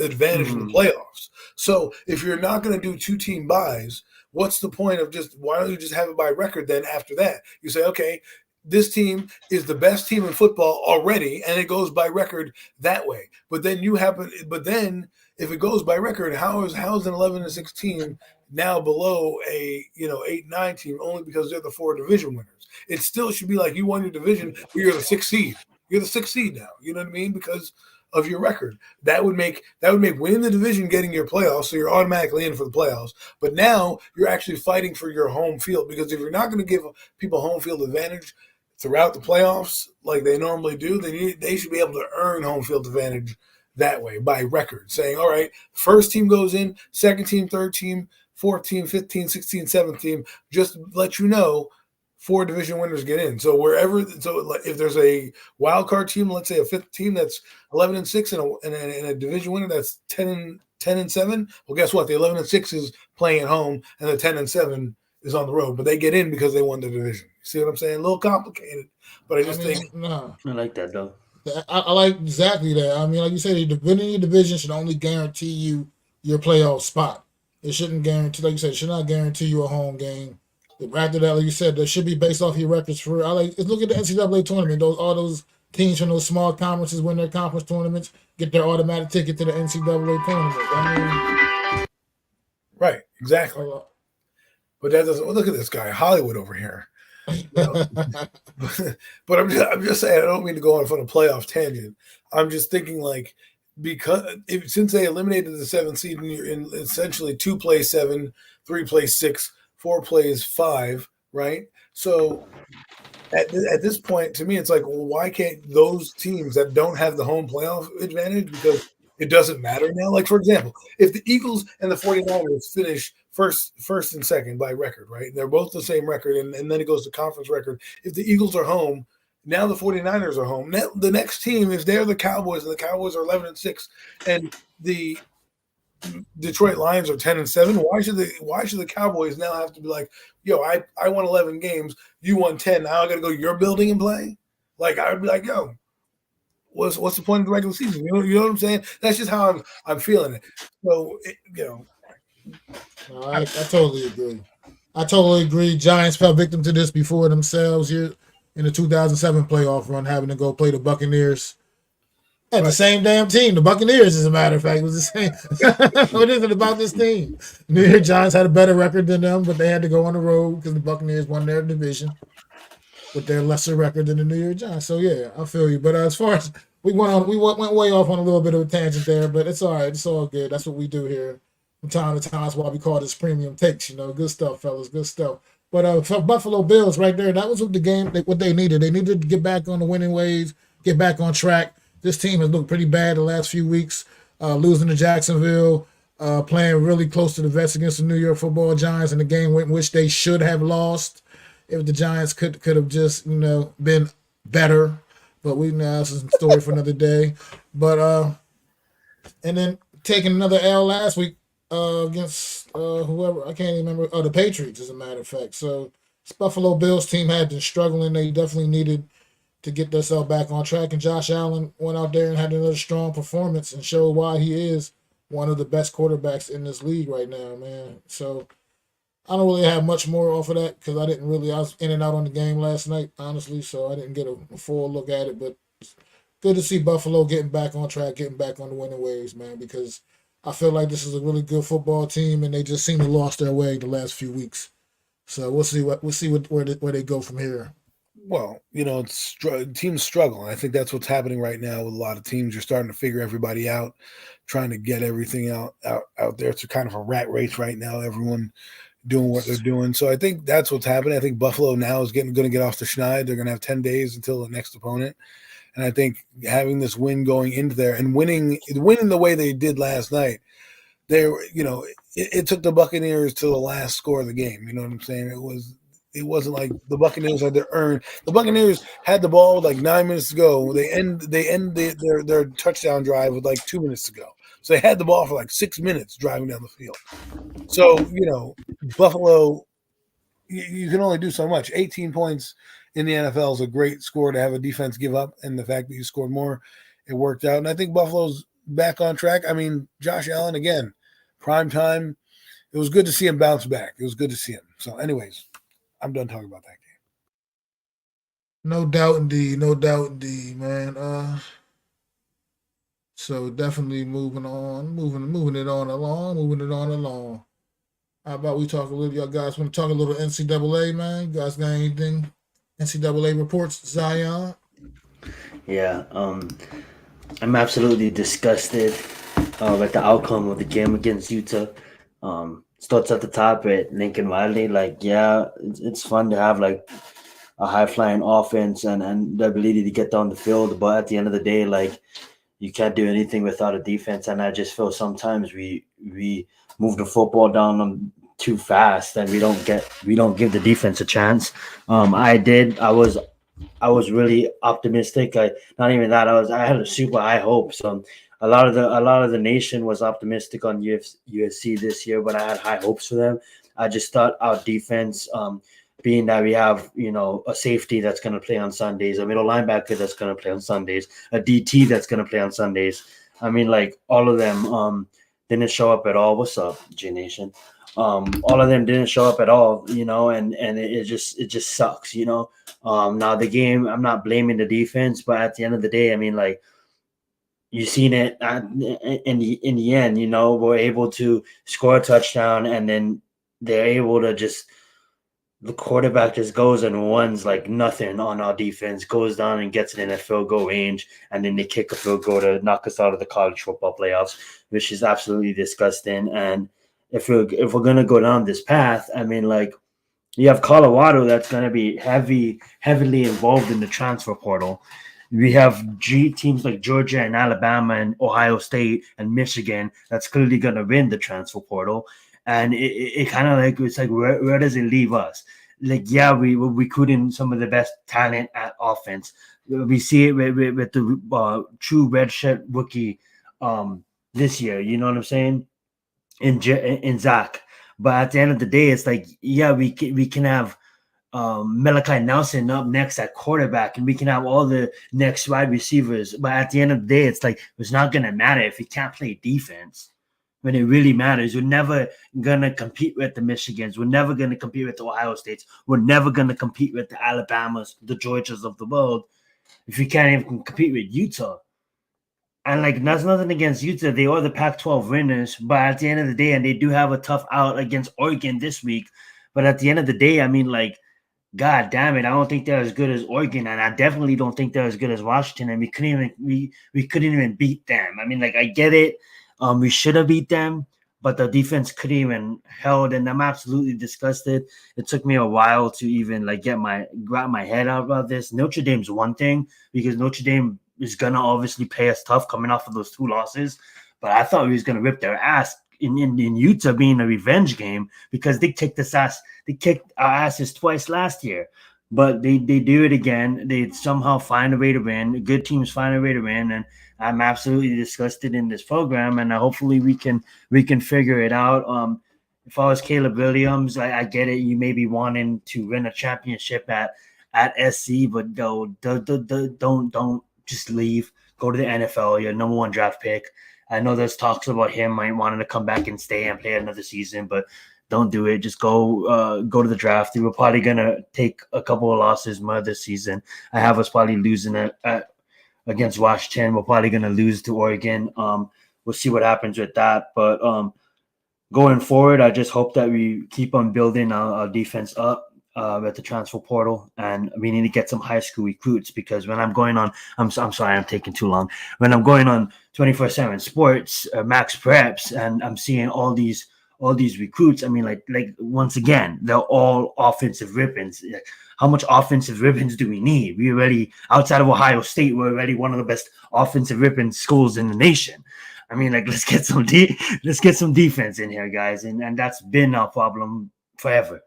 S3: advantage in the playoffs. So if you're not going to do 2-team buys, what's the point of why don't you just have it by record then after that? You say, okay, this team is the best team in football already, and it goes by record that way. But then if it goes by record, how is an 11-6 team now below a 8-9 team only because they're the 4 division winners? It still should be like you won your division, but you're the 6th seed. You're the 6th seed now. You know what I mean? Because of your record. That would make winning the division getting your playoffs, so you're automatically in for the playoffs. But now you're actually fighting for your home field, because if you're not going to give people home field advantage throughout the playoffs like they normally do, then they should be able to earn home field advantage that way by record, saying, all right, first team goes in, second team, third team, fourth team, 15, 16, 17 team, just let you know 4 division winners get in. So if there's a wild card team, let's say a 5th team that's 11-6 and a division winner that's 10-7, well, guess what? The 11-6 is playing at home, and the 10-7 is on the road, but they get in because they won the division. See what I'm saying? A little complicated, but I think
S1: no.
S2: I like that though.
S1: I like exactly that. I mean, like you said, winning your division should only guarantee you your playoff spot. It shouldn't guarantee, like you said, it should not guarantee you a home game. After that, like you said, that should be based off your records. Look at the NCAA tournament. All those teams from those small conferences win their conference tournaments, get their automatic ticket to the NCAA tournament. I mean,
S3: right, exactly. But that doesn't. Look at this guy, Hollywood over here. But I'm just saying, I don't mean to go on a playoff tangent. I'm just thinking, like, since they eliminated the 7th seed, and you're in essentially 2 plays 7, 3 plays 6, 4 plays 5, right? So at this point, to me, it's like, well, why can't those teams that don't have the home playoff advantage, because it doesn't matter now? Like, for example, if the Eagles and the 49ers finish first and second by record, right? They're both the same record, and then it goes to conference record. If the Eagles are home, now the 49ers are home. Now, the next team, if they're the Cowboys, and the Cowboys are 11-6, and the Detroit Lions are 10-7, why should the Cowboys now have to be like, yo, I won 11 games, you won 10, now I got to go to your building and play? Like, I would be like, yo, what's the point of the regular season? You know what I'm saying? That's just how I'm feeling it. So,
S1: I totally agree. I totally agree. Giants fell victim to this before themselves here in the 2007 playoff run, having to go play the Buccaneers. The same damn team. The Buccaneers, as a matter of fact, was the same. What is it about this team? The New York Giants had a better record than them, but they had to go on the road because the Buccaneers won their division with their lesser record than the New York Giants. So yeah, I feel you. But as far as we went way off on a little bit of a tangent there, but it's all right. It's all good. That's what we do here from time to time. That's why we call this premium takes. Good stuff, fellas. Good stuff. But for Buffalo Bills right there, that was what what they needed. They needed to get back on the winning ways, get back on track. This team has looked pretty bad the last few weeks, losing to Jacksonville, playing really close to the vest against the New York Football Giants in a game in which they should have lost if the Giants could have just, been better. But that's a story for another day. But and then taking another L last week against whoever, I can't even remember, the Patriots, as a matter of fact. So this Buffalo Bills team had been struggling. They definitely needed to get themselves back on track. And Josh Allen went out there and had another strong performance and showed why he is one of the best quarterbacks in this league right now, man. So I don't really have much more off of that because I was in and out on the game last night, honestly, so I didn't get a full look at it. But it's good to see Buffalo getting back on track, getting back on the winning ways, man, because I feel like this is a really good football team and they just seem to lost their way the last few weeks. So we'll see where they go from here.
S3: Well, teams struggle. I think that's what's happening right now with a lot of teams. You're starting to figure everybody out, trying to get everything out there. It's a kind of a rat race right now. Everyone doing what they're doing. So I think that's what's happening. I think Buffalo now is going to get off the schneid. They're going to have 10 days until the next opponent. And I think having this win going into there and winning the way they did last night, it took the Buccaneers to the last score of the game. You know what I'm saying? It wasn't like the Buccaneers had to earn. The Buccaneers had the ball with like 9 minutes to go. They end their touchdown drive with like 2 minutes to go. So they had the ball for like 6 minutes driving down the field. So, Buffalo, you can only do so much. 18 points in the NFL is a great score to have a defense give up. And the fact that you scored more, it worked out. And I think Buffalo's back on track. I mean, Josh Allen, again, prime time. It was good to see him bounce back. It was good to see him. So anyways, I'm done talking about that.
S1: No doubt indeed. No doubt indeed, man. So definitely moving it on along. How about we talk a little? Y'all guys want to talk a little NCAA, man? You guys got anything? NCAA reports, Zion.
S2: Yeah, I'm absolutely disgusted with the outcome of the game against Utah. Starts at the top at Lincoln Riley. Like, yeah, it's fun to have like a high flying offense and the ability to get down the field, but at the end of the day, like you can't do anything without a defense. And I just feel sometimes we move the football down them too fast and we don't give the defense a chance. I was really optimistic. Not even that. I had a super high hopes. A lot of the nation was optimistic on USC this year, but I had high hopes for them. I just thought our defense, being that we have a safety that's going to play on Sundays, a middle linebacker that's going to play on Sundays, a DT that's going to play on Sundays. I mean, like all of them didn't show up at all. What's up, G Nation? All of them didn't show up at all, and it just sucks, now the game, I'm not blaming the defense, but at the end of the day, I mean, like you seen it in the end, we're able to score a touchdown, and then they're able to just the quarterback just goes and runs like nothing on our defense, goes down and gets it in a field goal range, and then they kick a field goal to knock us out of the college football playoffs, which is absolutely disgusting. And if we're gonna go down this path, I mean, like you have Colorado that's going to be heavily involved in the transfer portal. We have teams like Georgia and Alabama and Ohio State and Michigan that's clearly going to win the transfer portal. And it kind of like, it's like, where does it leave us? Like, yeah, we're recruiting some of the best talent at offense. We see it with the true redshirt rookie this year. You know what I'm saying? In Zach. But at the end of the day, it's like, yeah, we can have Malachi Nelson up next at quarterback, and we can have all the next wide receivers. But at the end of the day, it's like it's not gonna matter if we can't play defense. When it really matters, we're never gonna compete with the Michigans. We're never gonna compete with the Ohio States. We're never gonna compete with the Alabamas, the Georgias of the world, if we can't even compete with Utah. And like that's nothing against Utah. They are the Pac-12 winners, but at the end of the day, and they do have a tough out against Oregon this week. But at the end of the day, I mean, like, God damn it, I don't think they're as good as Oregon, and I definitely don't think they're as good as Washington. And we couldn't even beat them. I mean, like, I get it. We should have beat them, but the defense couldn't even held, and I'm absolutely disgusted. It took me a while to even like grab my head out about this. Notre Dame's one thing because Notre Dame is gonna obviously play us tough coming off of those 2 losses, but I thought we was gonna rip their ass in Utah being a revenge game because they kicked our asses twice last year. But they do it again. They somehow find a way to win. Good teams find a way to win, and I'm absolutely disgusted in this program. And hopefully we can figure it out. If I was Caleb Williams, I get it. You may be wanting to win a championship at SC, but don't just leave. Go to the NFL. You're number 1 draft pick. I know there's talks about him might wanting to come back and stay and play another season, but don't do it. Just go to the draft. We're probably gonna take a couple of losses more this season. I have us probably losing against Washington. We're probably gonna lose to Oregon. We'll see what happens with that. But going forward, I just hope that we keep on building our defense up at the transfer portal, and we need to get some high school recruits because when I'm going on, I'm sorry, I'm taking too long. When I'm going on 24/7 Sports, Max Preps, and I'm seeing all these recruits, I mean, like once again, they're all offensive ribbons. Like, how much offensive ribbons do we need? We already, outside of Ohio State, we're already one of the best offensive ribbon schools in the nation. I mean, like, let's get some defense in here, guys, and that's been our problem forever.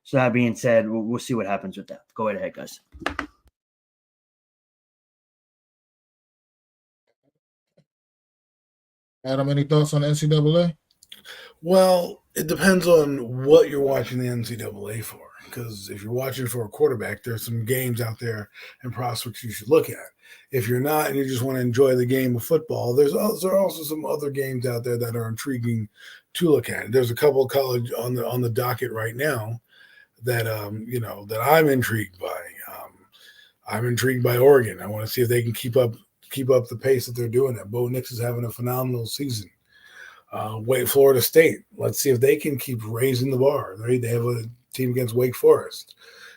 S2: So that being said, we'll see what happens with that. Go ahead, guys.
S1: Adam, any thoughts on the NCAA?
S3: Well, it depends on what you're watching the NCAA for. Because if you're watching for a quarterback, there's some games out there and prospects you should look at. If you're not and you just want to enjoy the game of football, there are also some other games out there that are intriguing to look at. There's a couple of college on the docket right now that that I'm intrigued by. I'm intrigued by Oregon. I want to see if they can keep up the pace that they're doing. That Bo Nix is having a phenomenal season. Florida State. Let's see if they can keep raising the bar. They have a team against Wake Forest.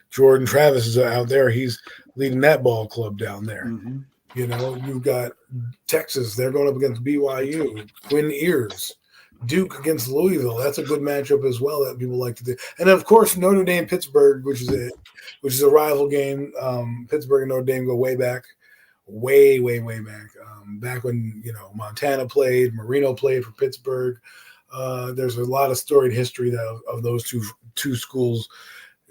S3: Jordan Travis is out there. He's leading that ball club down there.
S2: Mm-hmm.
S3: You know, you've got Texas. They're going up against BYU. Quinn Ewers. Duke against Louisville. That's a good matchup as well that people like to do. And of course, Notre Dame Pittsburgh, which is a rival game. Pittsburgh and Notre Dame go way back, way back. Back when Montana played, Marino played for Pittsburgh. There's a lot of storied history of those two schools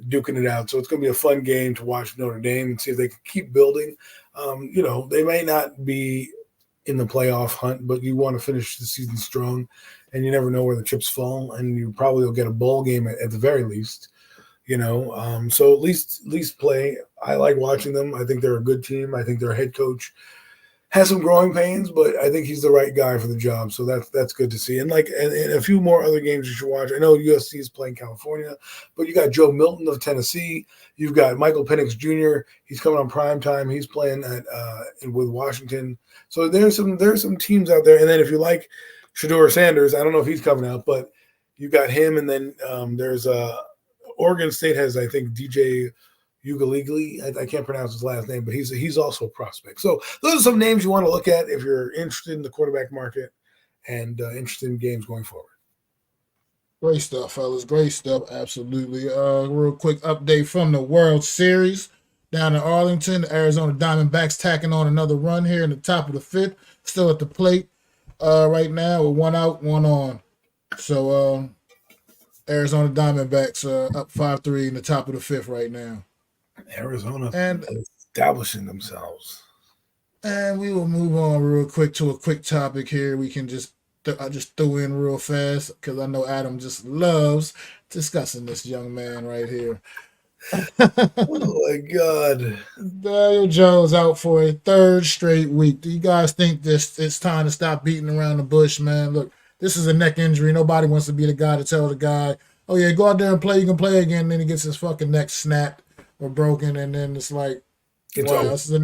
S3: duking it out. So it's going to be a fun game to watch Notre Dame and see if they can keep building. They may not be in the playoff hunt, but you want to finish the season strong, and you never know where the chips fall, and you probably will get a bowl game at the very least. So at least play. I like watching them. I think they're a good team. I think their head coach has some growing pains, but I think he's the right guy for the job. So that's good to see. And and a few more other games you should watch. I know USC is playing California, but you got Joe Milton of Tennessee. You've got Michael Penix Jr. He's coming on prime time. He's playing with Washington. So there's some teams out there. And then if you like Shedeur Sanders, I don't know if he's coming out, but you got him. And then there's Oregon State has, I think, DJ Ugaligli. I can't pronounce his last name, but he's also a prospect. So those are some names you want to look at if you're interested in the quarterback market and interested in games going forward.
S1: Great stuff, fellas. Great stuff. Absolutely. Real quick update from the World Series down in Arlington. The Arizona Diamondbacks tacking on another run here in the top of the fifth. Still at the plate right now with 1 out, 1 on. So Arizona Diamondbacks up 5-3 in the top of the fifth right now.
S3: Arizona and establishing themselves.
S1: And we will move on real quick to a quick topic here. We can I just threw in real fast because I know Adam just loves discussing this young man right here.
S3: Oh my God.
S1: Daniel Jones out for a third straight week. Do you guys think it's time to stop beating around the bush, man? Look, this is a neck injury. Nobody wants to be the guy to tell the guy, oh yeah, go out there and play, you can play again. And then he gets his fucking neck snapped or broken, and then it's like, wow, it's a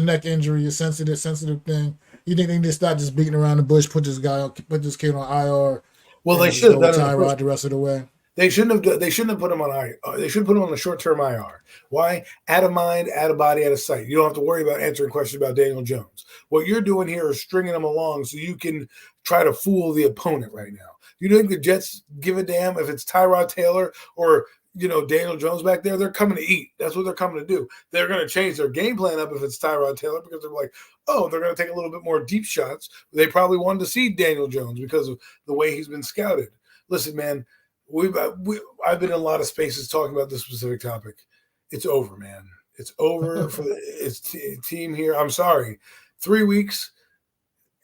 S1: neck injury, a sensitive thing. You think they need to stop just beating around the bush, put this kid on IR?
S3: Well, they should have done
S1: Tyrod the rest of the way.
S3: They shouldn't have put him on IR. They should put him on the short-term IR. Why? Out of mind, out of body, out of sight. You don't have to worry about answering questions about Daniel Jones. What you're doing here is stringing him along so you can try to fool the opponent right now. You think the Jets give a damn if it's Tyrod Taylor or Daniel Jones back there? They're coming to eat. That's what they're coming to do. They're going to change their game plan up if it's Tyrod Taylor because they're like, oh, they're going to take a little bit more deep shots. They probably wanted to see Daniel Jones because of the way he's been scouted. Listen, man, I've been in a lot of spaces talking about this specific topic. It's over, man. It's over for its team here. I'm sorry. 3 weeks,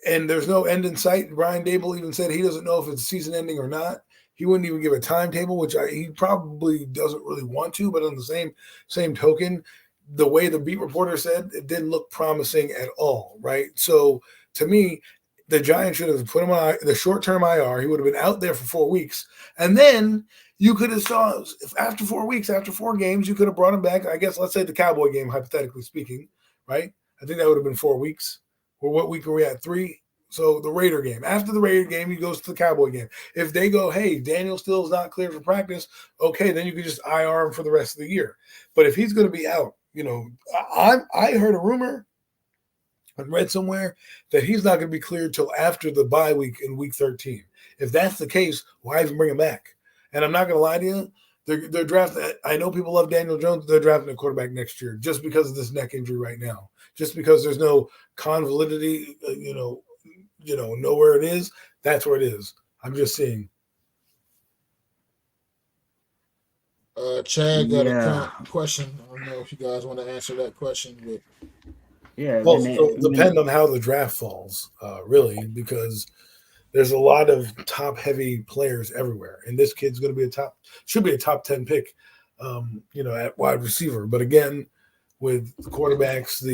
S3: and there's no end in sight. Brian Dable even said he doesn't know if it's season ending or not. He wouldn't even give a timetable, which he probably doesn't really want to. But on the same token, the way the beat reporter said, it didn't look promising at all, right? So to me, the Giants should have put him on the short-term IR. He would have been out there for 4 weeks. And then you could have saw after 4 weeks, after 4 games, you could have brought him back. I guess let's say the Cowboy game, hypothetically speaking, right? I think that would have been 4 weeks. Or what week are we at? 3? So the Raider game. After the Raider game, he goes to the Cowboy game. If they go, hey, Daniel still is not clear for practice, okay, then you can just IR him for the rest of the year. But if he's going to be out, I heard a rumor, I read somewhere that he's not going to be cleared till after the bye week in week 13. If that's the case, why even bring him back? And I'm not going to lie to you, they're drafting. I know people love Daniel Jones. They're drafting a quarterback next year just because of this neck injury right now. Just because there's no convalidity, know where it is. That's where it is. I'm just seeing.
S1: Chad got a question. I don't know if you guys want to answer that question, but
S3: well, it'll depend on how the draft falls, really, because there's a lot of top-heavy players everywhere, and this kid's going to be should be a top 10 pick, at wide receiver. But again, with the quarterbacks,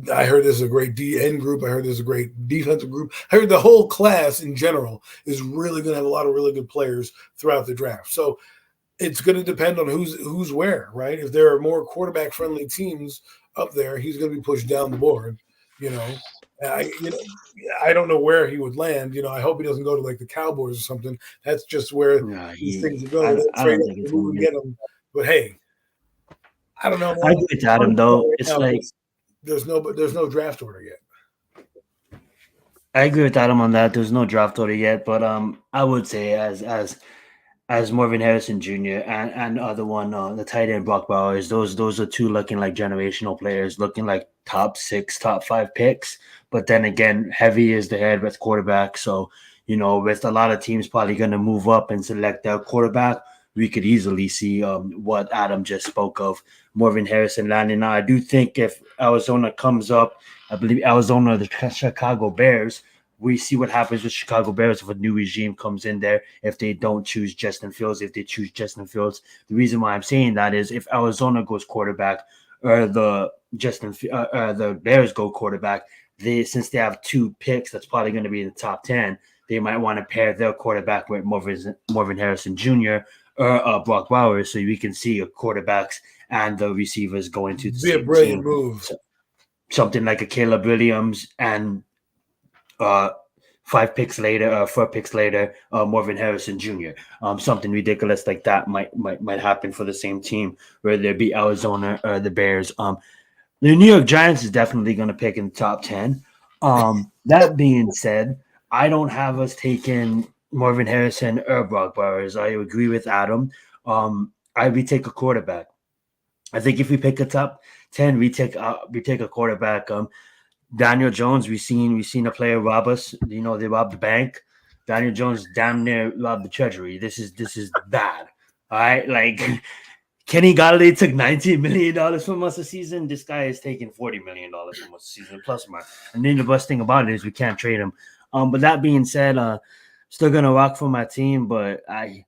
S3: I heard there's a great DN group. I heard there's a great defensive group. I heard the whole class in general is really going to have a lot of really good players throughout the draft. So it's going to depend on who's where, right? If there are more quarterback-friendly teams up there, he's going to be pushed down the board. I don't know where he would land. I hope he doesn't go to like the Cowboys or something. That's just where these things go. They'll
S2: I
S3: trade
S2: don't
S3: up
S2: think
S3: and
S2: it's
S3: move
S2: gonna
S3: and
S2: be.
S3: get him. But hey, I don't know.
S2: I agree with Adam though.
S3: Right
S2: It's
S3: now,
S2: like
S3: there's no draft order yet.
S2: I agree with Adam on that. There's no draft order yet, but I would say as Marvin Harrison Jr. and other one, the tight end Brock Bowers, those are two looking like generational players, looking like top 6, top 5 picks. But then again, heavy is the head with quarterback. So, with a lot of teams probably going to move up and select their quarterback, we could easily see what Adam just spoke of, Marvin Harrison landing. Now, I do think if Arizona comes up, I believe Arizona, the Chicago Bears, we see what happens with Chicago Bears if a new regime comes in there. If they don't choose Justin Fields, if they choose Justin Fields, the reason why I'm saying that is if Arizona goes quarterback or the Bears go quarterback, since they have 2 picks, that's probably going to be in the top 10. They might want to pair their quarterback with Marvin Harrison Jr. or Brock Bowers, so we can see quarterbacks and the receivers going to the
S3: Be a
S2: same
S3: brilliant
S2: team.
S3: move.
S2: Something like a Caleb Williams and 4 picks later, Marvin Harrison Jr. Something ridiculous like that might happen for the same team, whether it be Arizona or the Bears. The New York Giants is definitely going to pick in the top 10. That being said, I don't have us taking Marvin Harrison or Brock Bowers. I agree with Adam. We take a quarterback. I think if we pick a top 10, we take a quarterback. Daniel Jones, we've seen a player rob us. They robbed the bank. Daniel Jones damn near robbed the treasury. This is bad. All right, like Kenny Galladay took $19 million from us a season. This guy is taking $40 million from us a season plus more. And then the best thing about it is we can't trade him. But that being said, still gonna rock for my team. But I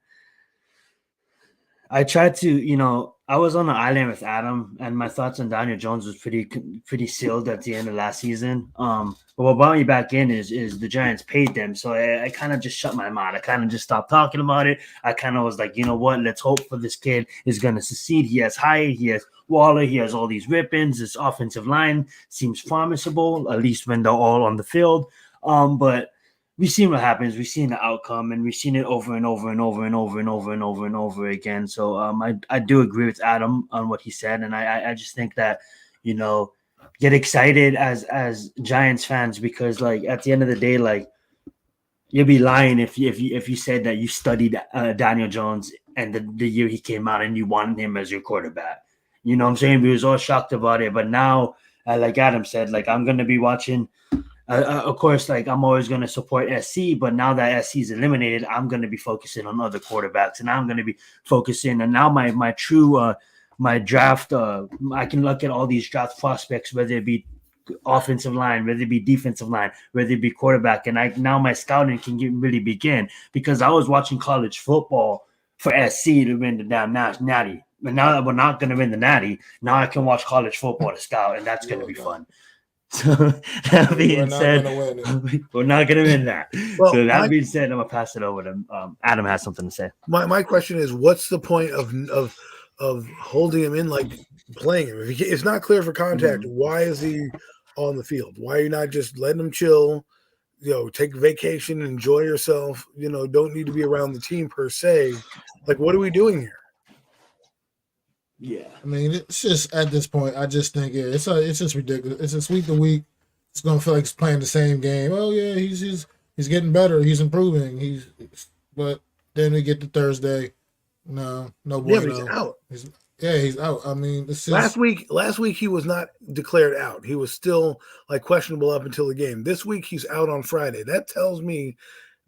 S2: tried to, I was on the island with Adam, and my thoughts on Daniel Jones was pretty sealed at the end of last season. But what brought me back in is the Giants paid them, so I kind of just shut my mouth. I kind of just stopped talking about it. I kind of was like, you know what? Let's hope for this kid is going to succeed. He has Hyatt, he has Waller, he has all these weapons. This offensive line seems formidable, at least when they're all on the field. But we've seen what happens. We've seen the outcome, and we've seen it over and over and over and over and over and over and over again. So I do agree with Adam on what he said, and I just think that get excited as Giants fans because like at the end of the day, like you'd be lying if you said that you studied Daniel Jones and the year he came out and you wanted him as your quarterback. You know what I'm saying? We was all shocked about it, but now, like Adam said, like I'm gonna be watching. Of course, like I'm always going to support SC, but now that SC is eliminated, I'm going to be focusing on other quarterbacks, and I'm going to be focusing. And now my true my draft, I can look at all these draft prospects, whether it be offensive line, whether it be defensive line, whether it be quarterback, and now my scouting can really begin because I was watching college football for SC to win the damn natty. But now that we're not going to win the natty, now I can watch college football to scout, and that's going to be fun. So that being said, we're not going to win that.
S3: Well,
S2: so that being said, I'm gonna pass it over to Adam. Has something to say.
S3: My question is, what's the point of holding him in, like playing him? If it's not clear for contact, why is he on the field? Why are you not just letting him chill? Take a vacation, enjoy yourself. Don't need to be around the team per se. Like, what are we doing here?
S2: Yeah,
S1: I mean, it's just at this point, I just think it's just ridiculous. It's just week to week. It's gonna feel like he's playing the same game. Oh yeah, he's getting better. He's improving. But then we get to Thursday. No bueno.
S3: Yeah, but he's out.
S1: He's out. I mean, it's
S3: just... last week he was not declared out. He was still like questionable up until the game. This week he's out on Friday. That tells me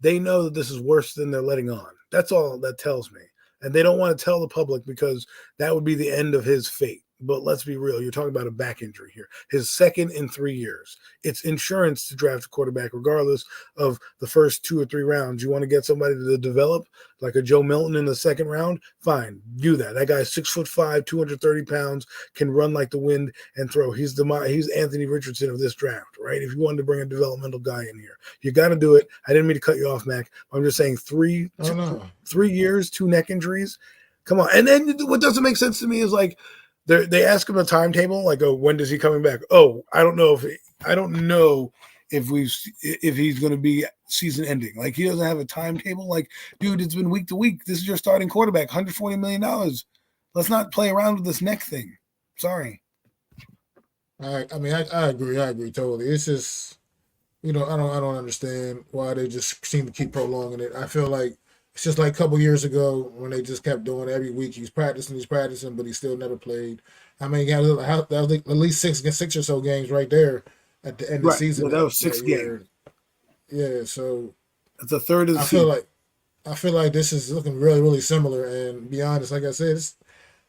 S3: they know that this is worse than they're letting on. That's all that tells me. And they don't want to tell the public because that would be the end of his fate. But let's be real. You're talking about a back injury here. His second in 3 years. It's insurance to draft a quarterback regardless of the first 2 or 3 rounds. You want to get somebody to develop like a Joe Milton in the second round? Fine. Do that. That guy's 6'5", 230 pounds, can run like the wind and throw. He's Anthony Richardson of this draft, right? If you wanted to bring a developmental guy in here, you got to do it. I didn't mean to cut you off, Mac. I'm just saying 3 years, 2 neck injuries. Come on. And then what doesn't make sense to me is like, they ask him a timetable, like, oh, when is he coming back? Oh, I don't know if he's going to be season ending. Like, he doesn't have a timetable. Like, dude, it's been week to week. This is your starting quarterback, $140 million. Let's not play around with this neck thing. Sorry.
S1: I agree. I agree totally. It's just, I don't understand why they just seem to keep prolonging it. I feel like it's just like a couple years ago when they just kept doing it every week. He's practicing, but he still never played. I mean, that was like at least six or so games right there at the end of the season.
S3: Yeah, that was 6 games.
S1: Yeah, so
S3: that's a third of the season.
S1: I feel like this is looking really, really similar. And to be honest, like I said,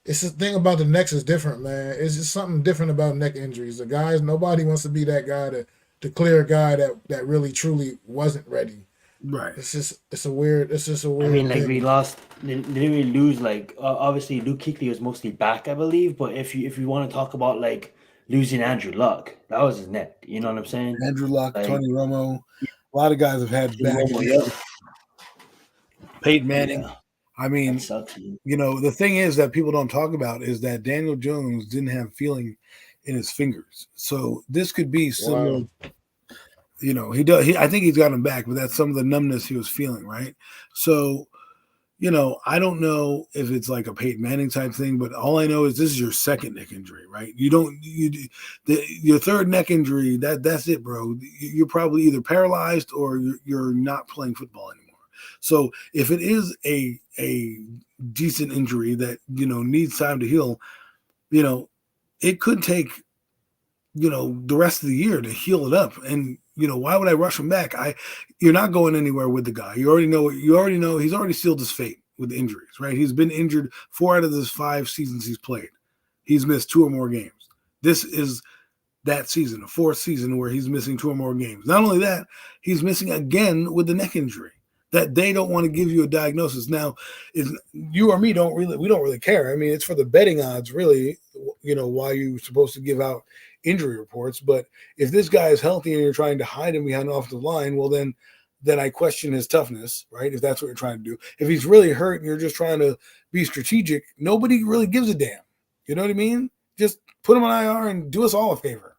S1: it's the thing about the necks is different, man. It's just something different about neck injuries. The guys, nobody wants to be that guy, the clear guy that really truly wasn't ready.
S3: Right.
S1: It's just a weird. I
S2: mean, like,
S1: thing.
S2: we lost. Didn't we lose? Like, obviously, Luke Kuechly was mostly back, I believe. But if you want to talk about like losing Andrew Luck, that was his neck. You know what I'm saying?
S3: Andrew Luck,
S2: like,
S3: Tony Romo, a lot of guys have had back. Peyton Manning. Yeah. I mean, sucks, the thing is that people don't talk about is that Daniel Jones didn't have feeling in his fingers. So this could be similar. Wow. He does. I think he's got him back, but that's some of the numbness he was feeling, right? So, I don't know if it's like a Peyton Manning type thing, but all I know is this is your second neck injury, right? Your third neck injury. That's it, bro. You're probably either paralyzed or you're not playing football anymore. So if it is a decent injury that, needs time to heal, it could take, the rest of the year to heal it up. And, why would I rush him back? You're not going anywhere with the guy. You already know he's already sealed his fate with injuries, right? He's been injured 4 out of the 5 seasons he's played. He's missed 2 or more games. This is that season, a 4th season where he's missing 2 or more games. Not only that, he's missing again with the neck injury. That they don't want to give you a diagnosis. Now, you or me we don't really care. I mean, it's for the betting odds, really, why you're supposed to give out injury reports. But if this guy is healthy and you're trying to hide him behind an offensive line, well, then I question his toughness, right? If that's what you're trying to do. If he's really hurt and you're just trying to be strategic, nobody really gives a damn. You know what I mean? Just put him on IR and do us all a favor.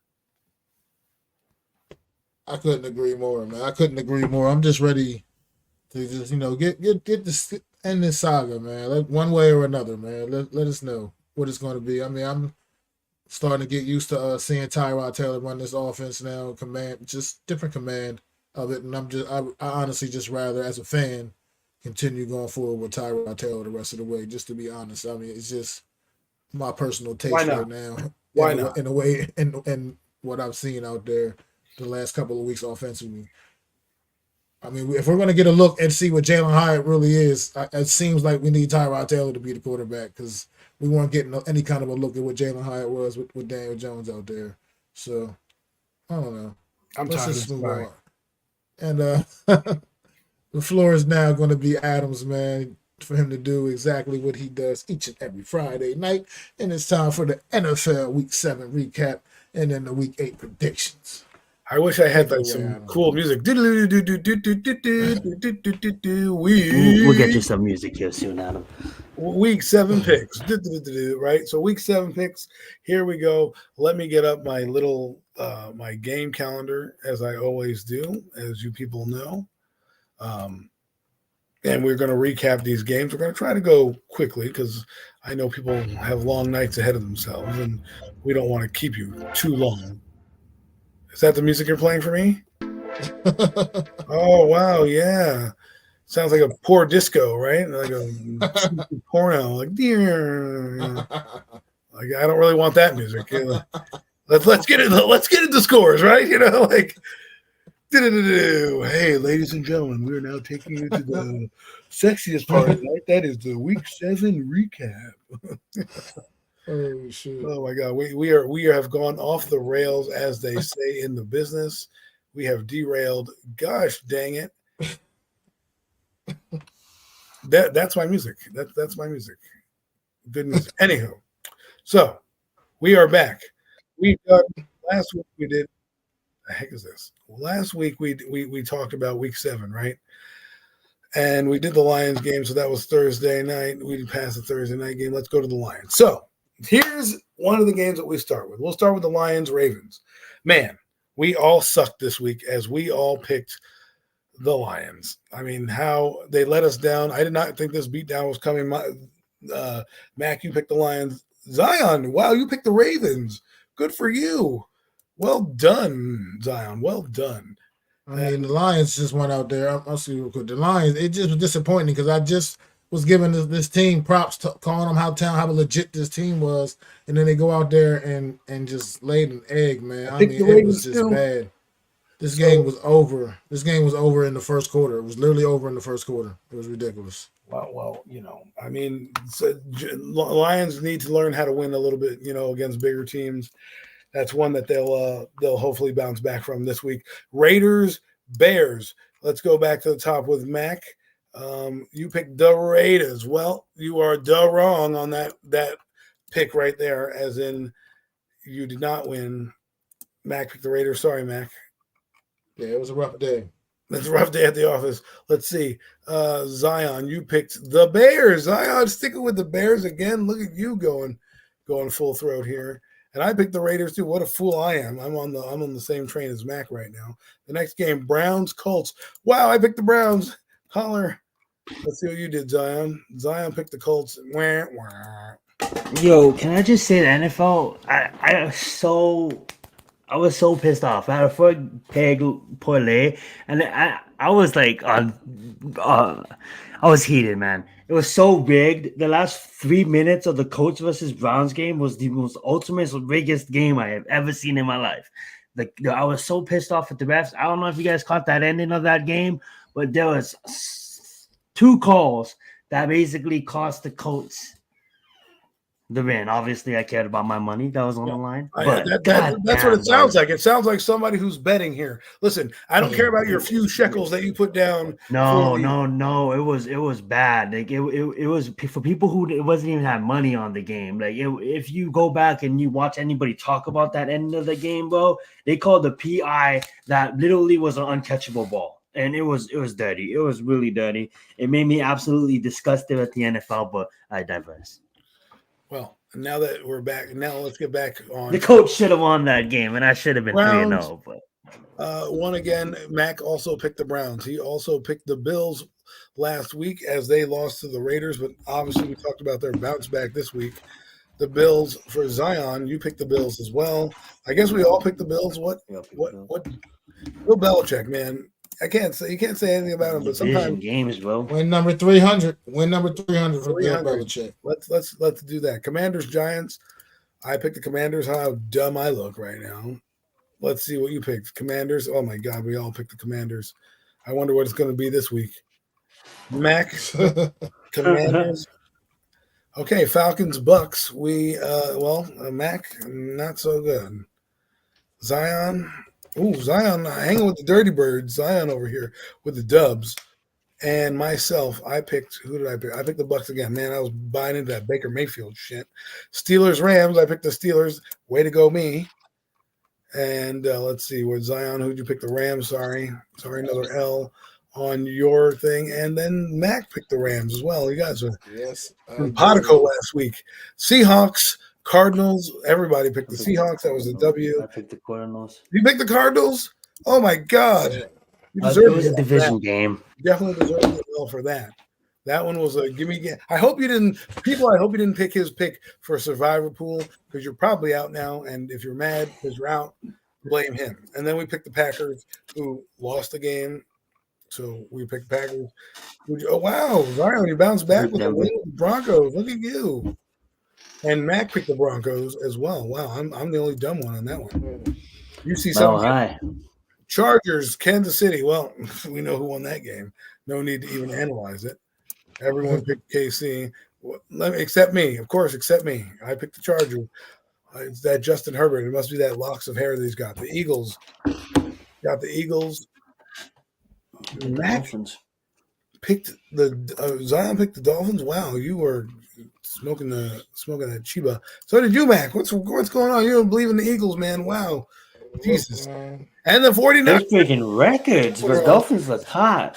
S1: I couldn't agree more, man. I'm just ready to just, get this end this saga, man. Like, one way or another, man. Let us know what it's going to be. I mean, I'm starting to get used to seeing Tyrod Taylor run this offense now, just different command of it, and I honestly just rather, as a fan, continue going forward with Tyrod Taylor the rest of the way. Just to be honest, I mean, it's just my personal taste right now.
S3: Why not?
S1: In a way, and what I've seen out there the last couple of weeks offensively. I mean, if we're going to get a look and see what Jalen Hyatt really is, it seems like we need Tyrod Taylor to be the quarterback, because we weren't getting any kind of a look at what Jalen Hyatt was with Daniel Jones out there. So, I don't know. Let's just move on. And the floor is now going to be Adam's, man, for him to do exactly what he does each and every Friday night. And it's time for the NFL Week 7 recap and then the Week 8 predictions.
S3: I wish I had like some cool music. We'll
S2: get you some music here soon, Adam.
S3: Week 7 picks, right? So Week 7 picks. Here we go. Let me get up my little my game calendar, as I always do, as you people know. And we're going to recap these games. We're going to try to go quickly because I know people have long nights ahead of themselves, and we don't want to keep you too long. Is that the music you're playing for me? Oh, wow, yeah. Sounds like a poor disco, right? Like a porno. Like, I don't really want that music. Let's get into scores, right? Hey, ladies and gentlemen, we are now taking you to the sexiest part of the night. That is the Week 7 recap.
S1: Oh shit!
S3: Oh my God, we have gone off the rails, as they say in the business. We have derailed. Gosh dang it! That's my music. That's my music. Good music. Anyhow, so we are back. Last week we did. The heck is this? Last week we talked about Week 7, right? And we did the Lions game, so that was Thursday night. We passed the Thursday night game. Let's go to the Lions. So Here's one of the games that we start with. We'll start with the Lions-Ravens. Man, we all sucked this week as we all picked the Lions. I mean, how they let us down. I did not think this beatdown was coming. Mac, you picked the Lions. Zion, wow, you picked the Ravens. Good for you. Well done, Zion. Well done.
S1: I mean, the Lions just went out there. I'll see real quick. The Lions, it just was disappointing because I just was giving this team props, calling them how legit this team was, and then they go out there and just laid an egg, man. I mean, it was just bad. This game was over. This game was over in the first quarter. It was literally over in the first quarter. It was ridiculous.
S3: Well, I mean, Lions need to learn how to win a little bit, against bigger teams. That's one that they'll hopefully bounce back from this week. Raiders, Bears. Let's go back to the top with Mac. You picked the Raiders. Well, you are wrong on that pick right there, as in you did not win. Mac picked the Raiders. Sorry, Mac.
S1: Yeah, it was a rough day.
S3: It's a rough day at the office. Let's see. Zion, you picked the Bears. Zion sticking with the Bears again. Look at you going full throat here. And I picked the Raiders too. What a fool I am. I'm on the same train as Mac right now. The next game, Browns, Colts. Wow, I picked the Browns. Holler. Let's see what you did, Zion. Zion picked the Colts. Wah, wah.
S2: Yo, can I just say the NFL? I was so pissed off. I had a 4-peg parlay, and I was like I was heated, man. It was so rigged. The last 3 minutes of the Colts versus Browns game was the most ultimate, biggest game I have ever seen in my life. I was so pissed off at the refs. I don't know if you guys caught that ending of that game, but there was 2 calls that basically cost the Colts the win. Obviously, I cared about my money that was on the line. But
S3: that's what it sounds like. It sounds like somebody who's betting here. Listen, I don't care about your few shekels that you put down.
S2: No. It was bad. Like it was for people who it wasn't even have money on the game. Like if you go back and you watch anybody talk about that end of the game, bro, they called the PI that literally was an uncatchable ball. And it was dirty. It was really dirty. It made me absolutely disgusted at the NFL, but I digress.
S3: Well, now that we're back, now let's get back on.
S2: The coach should have won that game, and I should have been 3-0.
S3: But one again, Mac also picked the Browns. He also picked the Bills last week as they lost to the Raiders, but obviously we talked about their bounce back this week. The Bills for Zion, you picked the Bills as well. I guess we all picked the Bills. What? Bill Belichick, man. You can't say anything about him, but sometimes
S2: games, bro.
S1: Win number 300. Win number 300 for Bill Belichick.
S3: Let's do that. Commanders, Giants. I picked the Commanders. How dumb I look right now. Let's see what you picked. Commanders. Oh my God, we all picked the Commanders. I wonder what it's going to be this week. Mac, Commanders. Okay, Falcons, Bucks. Mac, not so good. Zion. Ooh, Zion hanging with the Dirty Birds. Zion over here with the Dubs. And myself, who did I pick? I picked the Bucks again. Man, I was buying into that Baker Mayfield shit. Steelers, Rams. I picked the Steelers. Way to go, me. And let's see, with Zion, who'd you pick? The Rams. Sorry, another L on your thing. And then Mac picked the Rams as well. You guys are from Potico last week. Seahawks, Cardinals. Everybody picked the Seahawks. That was a W.
S2: I picked the Cardinals.
S3: You picked the Cardinals? Oh my God! You
S2: It was a division game.
S3: Definitely deserved it well for that. That one was a gimme. I hope you didn't pick his pick for Survivor Pool because you're probably out now. And if you're mad because you're out, blame him. And then we picked the Packers, who lost the game. So we picked the Packers. Oh wow, Zion, you bounced back with the win with the Broncos. Look at you. And Mac picked the Broncos as well. Wow, I'm the only dumb one on that one. You see something?
S2: Hi.
S3: Chargers, Kansas City. Well, we know who won that game. No need to even analyze it. Everyone picked KC. Except me, of course, except me. I picked the Chargers. It's that Justin Herbert. It must be that locks of hair that he's got. The Eagles. Got the Eagles. Mac picked Zion picked the Dolphins. Wow, you were smoking that Chiba. So did you, Mac. What's going on? You don't believe in the Eagles, man. Wow. Jesus. And the 49ers.
S2: They're breaking records, but Dolphins look hot.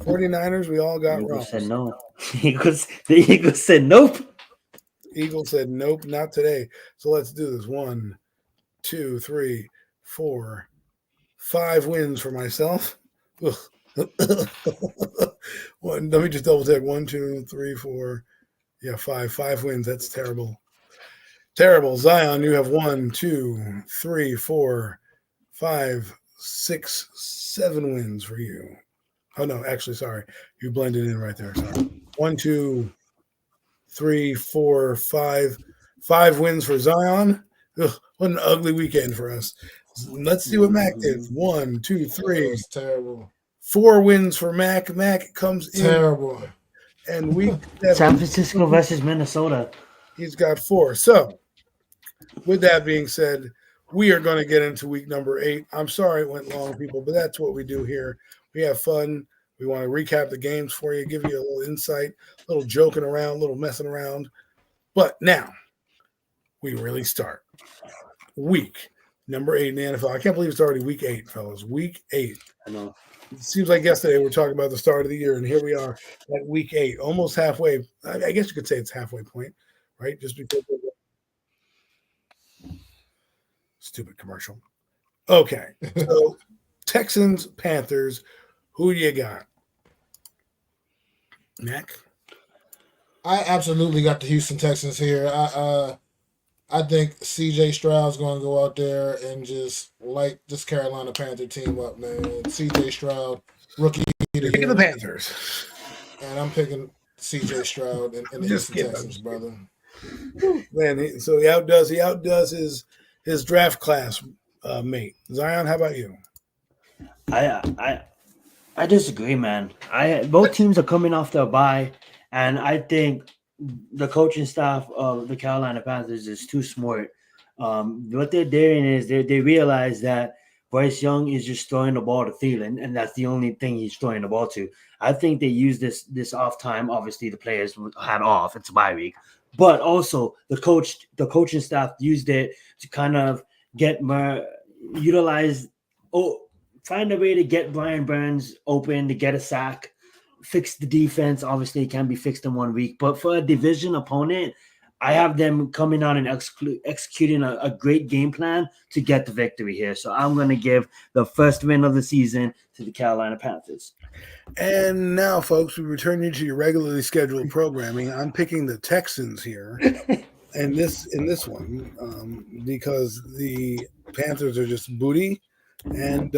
S3: 49ers, we all got wrong.
S2: Said no. The Eagles said nope.
S3: Eagle said, nope, not today. So let's do this. 1, 2, 3, 4, 5 wins for myself. Let me just double check. 1, 2, 3, 4. Yeah, 5. 5 wins. That's terrible. Terrible. Zion, you have 1, 2, 3, 4, 5, 6, 7 wins for you. Oh no, actually, sorry. You blended in right there. Sorry. 1, 2, 3, 4, 5. 5 wins for Zion. Ugh, what an ugly weekend for us. Let's see what Mac did. 1, 2, 3.
S1: That's terrible.
S3: 4 wins for Mac. Mac comes in.
S1: Terrible.
S3: And week 7.
S2: San Francisco versus Minnesota.
S3: He's got 4. So, with that being said, we are going to get into week number 8. I'm sorry it went long, people, but that's what we do here. We have fun. We want to recap the games for you, give you a little insight, a little joking around, a little messing around. But now, we really start. Week number 8 in the NFL. I can't believe it's already week 8, fellas. Week 8.
S2: I know.
S3: It seems like yesterday we were talking about the start of the year, and here we are at week 8, almost halfway. I guess you could say it's halfway point, right? Just because of the stupid commercial. Okay, so Texans, Panthers, who do you got? Mac?
S1: I absolutely got the Houston Texans here. I think C.J. Stroud's going to go out there and just light this Carolina Panther team up, man. C.J. Stroud, rookie of the
S3: You're picking
S1: year,
S3: the Panthers.
S1: and I'm picking C.J. Stroud and the
S3: Just
S1: Houston
S3: kidding.
S1: Texans, brother.
S3: Man, so he outdoes his draft class mate. Zion, how about you?
S2: I disagree, man. Both teams are coming off their bye, and I think the coaching staff of the Carolina Panthers is too smart. What they're doing is they realize that Bryce Young is just throwing the ball to Thielen, and that's the only thing he's throwing the ball to. I think they use this off time. Obviously, the players had off. It's a bye week, but also the coaching staff used it to kind of get more utilize. Find a way to get Brian Burns open to get a sack. Fix the defense. Obviously, it can be fixed in 1 week. But for a division opponent, I have them coming out and executing a great game plan to get the victory here. So I'm going to give the first win of the season to the Carolina Panthers.
S3: And now, folks, we return you to your regularly scheduled programming. I'm picking the Texans here, and in this one because the Panthers are just booty. And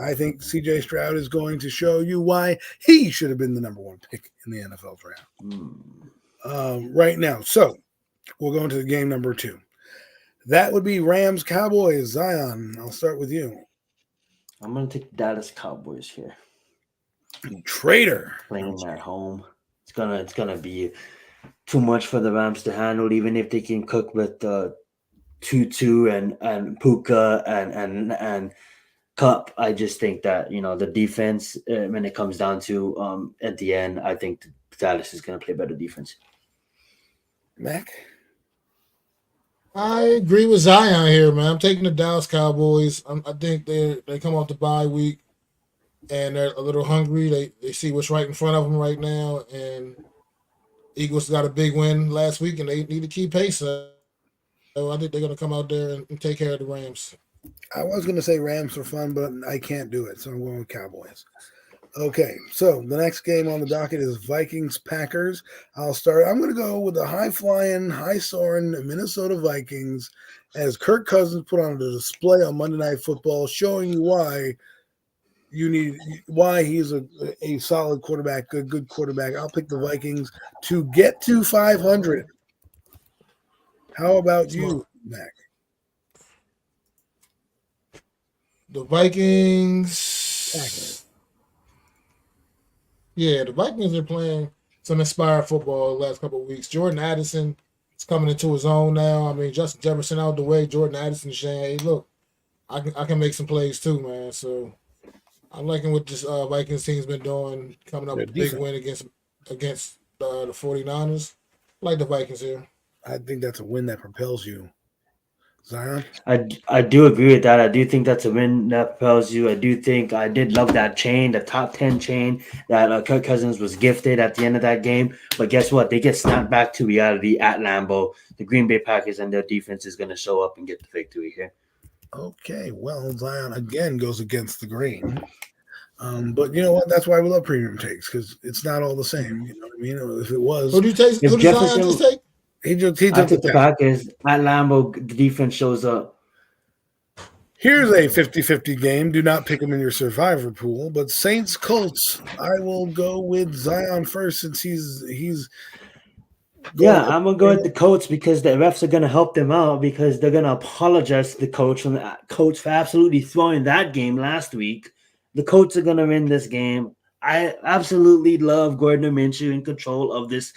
S3: I think C.J. Stroud is going to show you why he should have been the number 1 pick in the NFL draft right now. So we'll go into the game number 2. That would be Rams Cowboys. Zion, I'll start with you.
S2: I'm going to take the Dallas Cowboys here.
S3: Traitor.
S2: Playing at home. It's gonna be too much for the Rams to handle, even if they can cook with Tutu and Puka and Cup. I just think that the defense, when it comes down to at the end, I think Dallas is going to play better defense.
S3: Mac,
S1: I agree with Zion here, man. I'm taking the Dallas Cowboys. I think they come off the bye week and they're a little hungry. They see what's right in front of them right now, and Eagles got a big win last week, and they need to keep pace. So I think they're going to come out there and take care of the Rams.
S3: I was going to say Rams are fun, but I can't do it, so I'm going with Cowboys. Okay, so the next game on the docket is Vikings-Packers. I'll start. I'm going to go with the high-flying, high-soaring Minnesota Vikings as Kirk Cousins put on a display on Monday Night Football, showing you why he's a solid quarterback, a good quarterback. I'll pick the Vikings to get to 500. How about you, Mac?
S1: The Vikings. Yeah, the Vikings are playing some inspired football the last couple of weeks. Jordan Addison is coming into his own now. I mean, Justin Jefferson out the way. Jordan Addison is saying, hey, look, I can make some plays too, man. So I'm liking what this Vikings team's been doing, coming up with a big win against the 49ers. I like the Vikings here.
S3: I think that's a win that propels you. Zion?
S2: I do agree with that. I do think that's a win that propels you. I did love that chain, the top 10 chain that Kirk Cousins was gifted at the end of that game. But guess what? They get snapped back to reality at Lambeau. The Green Bay Packers and their defense is going to show up and get the victory here.
S3: Okay, well, Zion again goes against the grain. But you know what? That's why we love premium takes, because it's not all the same. You know what I mean? If it was,
S1: Who do you take?
S2: If
S1: Who does Zion just take?
S3: he
S2: I
S3: took
S2: took the
S3: the
S2: Packers at Lambeau. The defense shows up.
S3: Here's a 50-50 game. Do not pick him in your survivor pool, but Saints Colts. I will go with Zion first since he's
S2: Yeah, I'm gonna go with the Colts because the refs are gonna help them out because they're gonna apologize to the coach for absolutely throwing that game last week. The Colts are gonna win this game. I absolutely love Gardner Minshew in control of this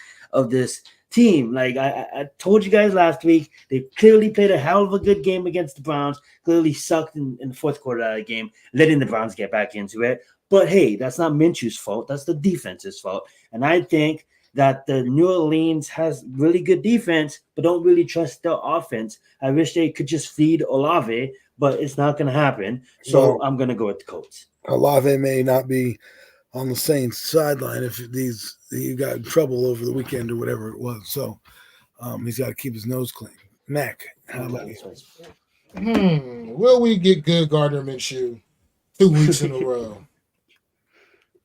S2: team. Like I told you guys last week, they clearly played a hell of a good game against the Browns. Clearly sucked in the fourth quarter of the game, letting the Browns get back into it. But hey, that's not Minshew's fault. That's the defense's fault. And I think that the New Orleans has really good defense, but don't really trust their offense. I wish they could just feed Olave, but it's not going to happen. So I'm going to go with the Colts.
S3: Olave may not be on the Saints sideline if he got in trouble over the weekend or whatever it was. So he's got to keep his nose clean. Mac, how about you?
S1: Will we get good Gardner Minshew 2 weeks in a row?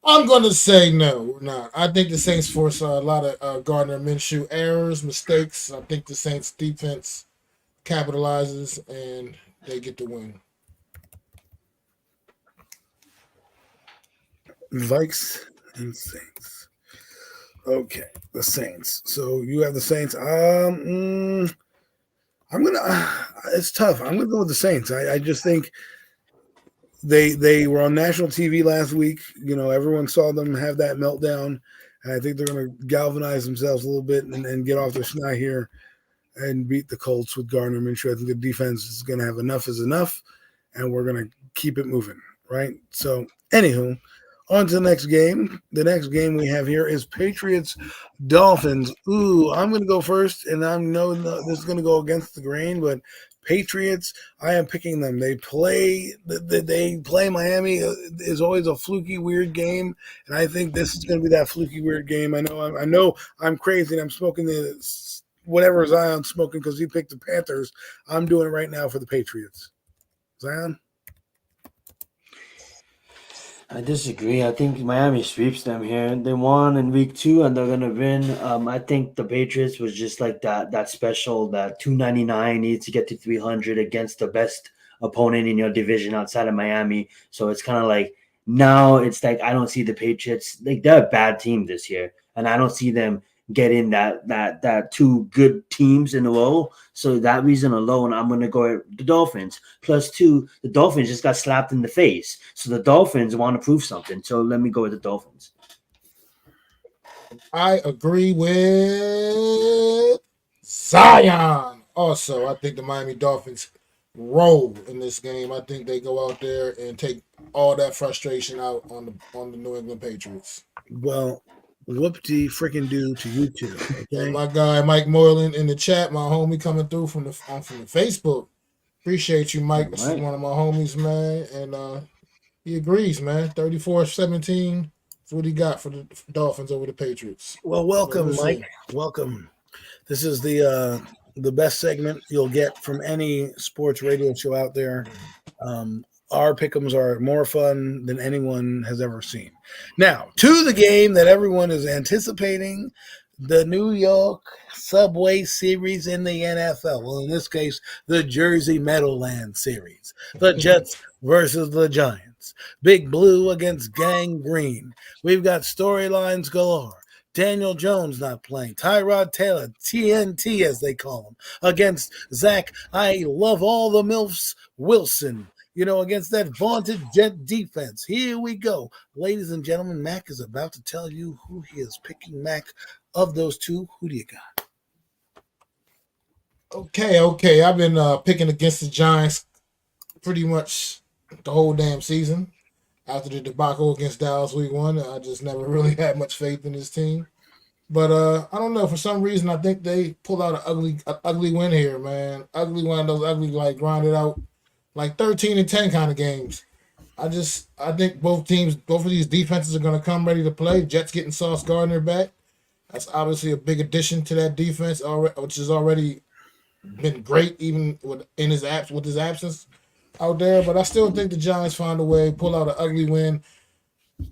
S1: I'm going to say no, we're not. I think the Saints force a lot of Gardner Minshew errors, mistakes. I think the Saints defense capitalizes and they get the win.
S3: Vikes and Saints. Okay, the Saints. So you have the Saints. It's tough. I'm gonna go with the Saints. I just think they were on national TV last week. You know, everyone saw them have that meltdown. And I think they're gonna galvanize themselves a little bit and get off their snot here and beat the Colts with Gardner Minshew. I think the defense is gonna have enough is enough, and we're gonna keep it moving, right? So, anywho. On to the next game. The next game we have here is Patriots-Dolphins. Ooh, I'm going to go first, and I know this is going to go against the grain, but Patriots, I am picking them. They play Miami. Is always a fluky, weird game, and I think this is going to be that fluky, weird game. I know I'm crazy, and I'm smoking whatever Zion's smoking because he picked the Panthers. I'm doing it right now for the Patriots. Zion?
S2: I disagree. I think Miami sweeps them here. They won in week 2 and they're gonna win. I think the Patriots was just like that special, that 299 needs to get to 300 against the best opponent in your division outside of Miami. So it's kind of like now it's like I don't see the Patriots, like they're a bad team this year, and I don't see them getting that 2 good teams in a row. So that reason alone, I'm gonna go with the Dolphins. Plus 2, the Dolphins just got slapped in the face. So the Dolphins want to prove something. So let me go with the Dolphins.
S1: I agree with Zion. Also, I think the Miami Dolphins roll in this game. I think they go out there and take all that frustration out on the New England Patriots.
S3: Well, whoop-de freaking do to you two. Okay?
S1: My guy Mike Moreland in the chat, my homie coming through from the Facebook. Appreciate you, Mike. This is one of my homies, man, and he agrees, man. 34-17 is what he got for the Dolphins over the Patriots.
S3: Well, welcome, Mike. Welcome. This is the best segment you'll get from any sports radio show out there. Our pick'ems are more fun than anyone has ever seen. Now, to the game that everyone is anticipating, the New York Subway Series in the NFL. Well, in this case, the Jersey Meadowlands Series. The Jets versus the Giants. Big Blue against Gang Green. We've got storylines galore. Daniel Jones not playing. Tyrod Taylor, TNT as they call him, against Zach, I love all the MILFs, Wilson. You know, against that vaunted Jet defense. Here we go. Ladies and gentlemen, Mac is about to tell you who he is picking. Mac, of those two, who do you got?
S1: Okay. I've been picking against the Giants pretty much the whole damn season. After the debacle against Dallas week 1, I just never really had much faith in this team. But I don't know. For some reason, I think they pulled out an ugly win here, man. Ugly one of those ugly like grinded out like 13-10 kind of games. I think both of these defenses are going to come ready to play. Jets getting Sauce Gardner back. That's obviously a big addition to that defense, which has already been great, even with his absence out there. But I still think the Giants find a way, pull out an ugly win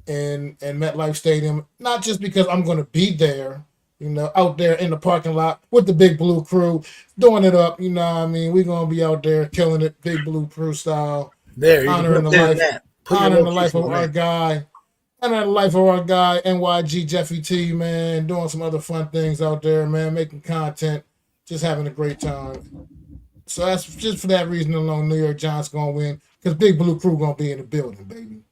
S1: in MetLife Stadium. Not just because I'm going to be there, out there in the parking lot with the Big Blue Crew, doing it up. You know what I mean? We're going to be out there killing it, Big Blue Crew style,
S3: There, you can
S1: honoring
S3: put
S1: the
S3: a pin in
S1: life,
S3: that. Put your
S1: honoring the life
S3: location
S1: of
S3: on
S1: our
S3: that.
S1: guy. And the life of our guy, NYG Jeffy T, man, doing some other fun things out there, man, making content, just having a great time. So that's just for that reason alone, New York Giants gonna win because Big Blue Crew gonna be in the building, baby.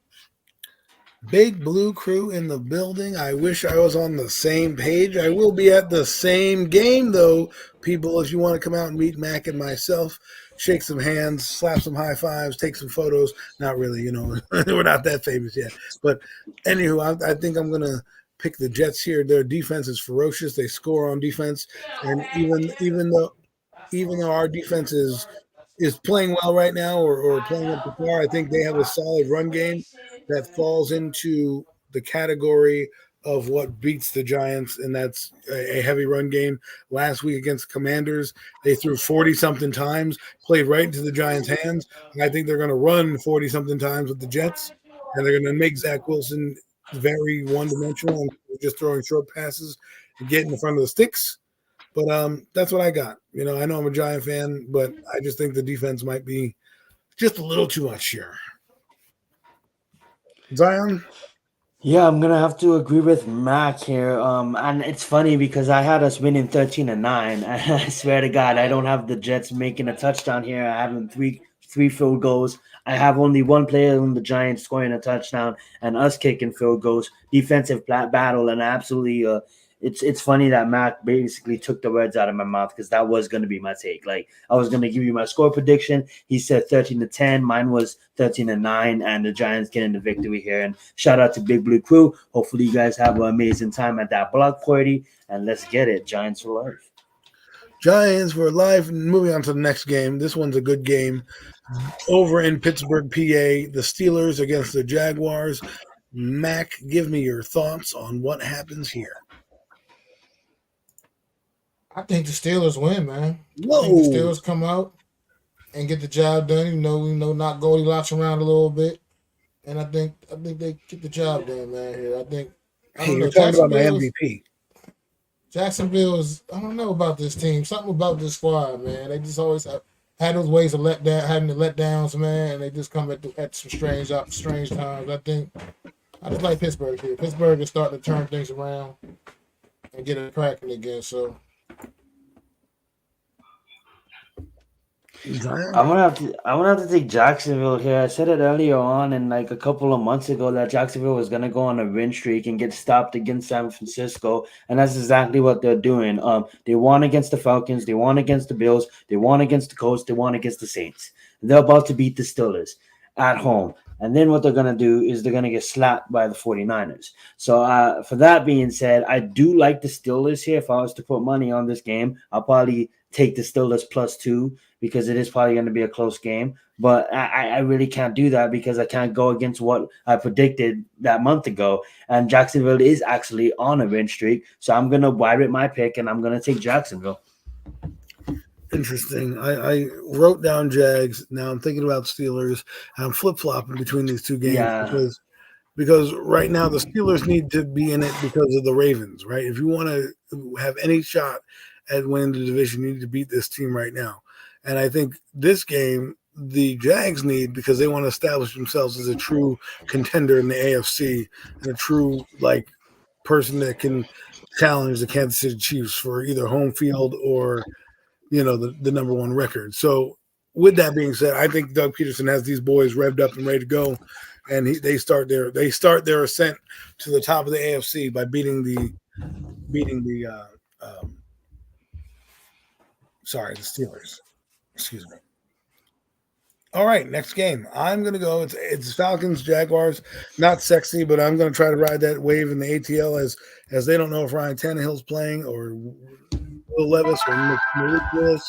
S3: Big Blue Crew in the building. I wish I was on the same page. I will be at the same game, though. People, if you want to come out and meet Mac and myself, shake some hands, slap some high fives, take some photos. Not really, we're not that famous yet. But anywho, I think I'm going to pick the Jets here. Their defense is ferocious. They score on defense. And even though our defense is playing well right now or playing up to par, I think they have a solid run game that falls into the category of what beats the Giants, and that's a heavy run game. Last week against the Commanders, they threw 40-something times, played right into the Giants' hands, and I think they're going to run 40-something times with the Jets, and they're going to make Zach Wilson very one-dimensional and just throwing short passes and getting in front of the sticks. But that's what I got. I know I'm a Giant fan, but I just think the defense might be just a little too much here. Zion?
S2: Yeah, I'm gonna have to agree with Mac here. And it's funny because I had us winning 13-9. And I swear to God, I don't have the Jets making a touchdown here. I have them three field goals. I have only one player on the Giants scoring a touchdown and us kicking field goals. Defensive battle and absolutely it's funny that Mac basically took the words out of my mouth because that was going to be my take. Like I was going to give you my score prediction. He said 13-10. Mine was 13-9, and the Giants getting the victory here. And shout out to Big Blue Crew. Hopefully you guys have an amazing time at that block party, and let's get it. Giants for life.
S3: Giants for life. Moving on to the next game. This one's a good game. Over in Pittsburgh, PA, the Steelers against the Jaguars. Mac, give me your thoughts on what happens here.
S1: I think the Steelers win, man.
S3: Whoa.
S1: I think the Steelers come out and get the job done. Knock Goldilocks around a little bit, and I think they get the job done, man. Here, I don't
S3: Hey,
S1: know.
S3: you're talking about my MVP.
S1: Jacksonville is. I don't know about this team. Something about this squad, man. They just always had those ways of having the letdowns, man. And they just come at some strange times. I just like Pittsburgh here. Pittsburgh is starting to turn things around and get it cracking again. So.
S2: I'm gonna have to take Jacksonville here. I said it earlier on and like a couple of months ago that Jacksonville was gonna go on a win streak and get stopped against San Francisco, and that's exactly what they're doing. They won against the Falcons, they won against the Bills, they won against the Colts, they won against the Saints. They're about to beat the Steelers at home. And then what they're going to do is they're going to get slapped by the 49ers. So for that being said, I do like the Steelers here. If I was to put money on this game, I'll probably take the Steelers +2 because it is probably going to be a close game. But I really can't do that because I can't go against what I predicted that month ago. And Jacksonville is actually on a win streak. So I'm going to wide my pick and I'm going to take Jacksonville.
S3: Interesting. I wrote down Jags. Now I'm thinking about Steelers. I'm flip-flopping between these two games because right now the Steelers need to be in it because of the Ravens, right? If you want to have any shot at winning the division, you need to beat this team right now. And I think this game the Jags need because they want to establish themselves as a true contender in the AFC and a true person that can challenge the Kansas City Chiefs for either home field or the number one record. So with that being said, I think Doug Peterson has these boys revved up and ready to go, and they start their ascent to the top of the AFC by beating the Steelers. Excuse me. All right, next game. I'm gonna go. It's Falcons Jaguars. Not sexy, but I'm gonna try to ride that wave in the ATL as they don't know if Ryan Tannehill's playing or Will Levis or Malik Willis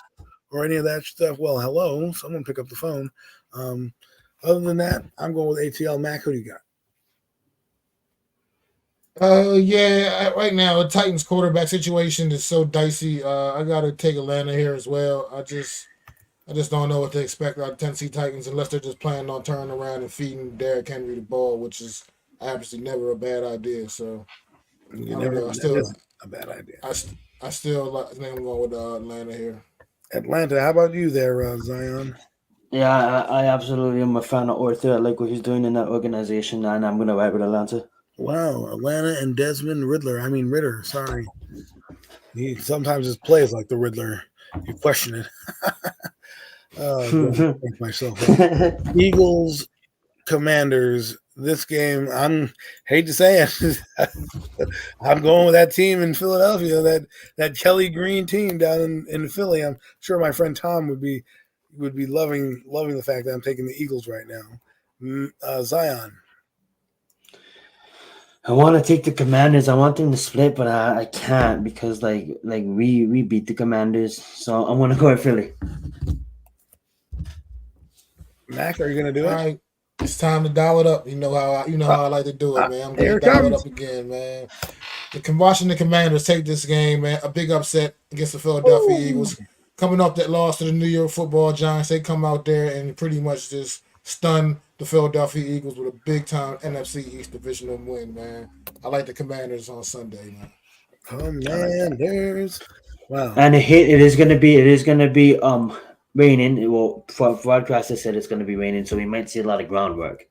S3: or any of that stuff. Well, hello, someone pick up the phone. Other than that, I'm going with ATL. Mac, who do you got?
S1: Right now the Titans quarterback situation is so dicey. I gotta take Atlanta here as well. I just don't know what to expect out of Tennessee Titans unless they're just planning on turning around and feeding Derrick Henry the ball, which is obviously never a bad idea. So I don't know.
S3: That isn't a bad idea.
S1: I still think I'm going with Atlanta here.
S3: Atlanta. How about you there, Zion?
S2: Yeah, I absolutely am a fan of Arthur. I like what he's doing in that organization, and I'm going to ride with Atlanta.
S3: Wow, Atlanta and Desmond Ritter. Sorry, he sometimes his plays like the Riddler. You question it. Make myself up. Eagles, Commanders. This game, hate to say it, I'm going with that team in Philadelphia. That Kelly Green team down in Philly. I'm sure my friend Tom would be loving the fact that I'm taking the Eagles right now. Zion.
S2: I want to take the Commanders. I want them to split, but I can't because we beat the Commanders. So I want to go with Philly.
S3: Mac, are you gonna do it?
S1: All right, it's time to dial it up. You know how I like to do it, man. I'm going to dial it up again, man. The Washington Commanders take this game, man. A big upset against the Philadelphia Eagles. Coming off that loss to the New York Football Giants, they come out there and pretty much just stun the Philadelphia Eagles with a big-time NFC East divisional win, man. I like the Commanders on Sunday, man.
S3: Commanders. Wow.
S2: And it is going to be raining. Well, broadcaster said it's going to be raining, so we might see a lot of groundwork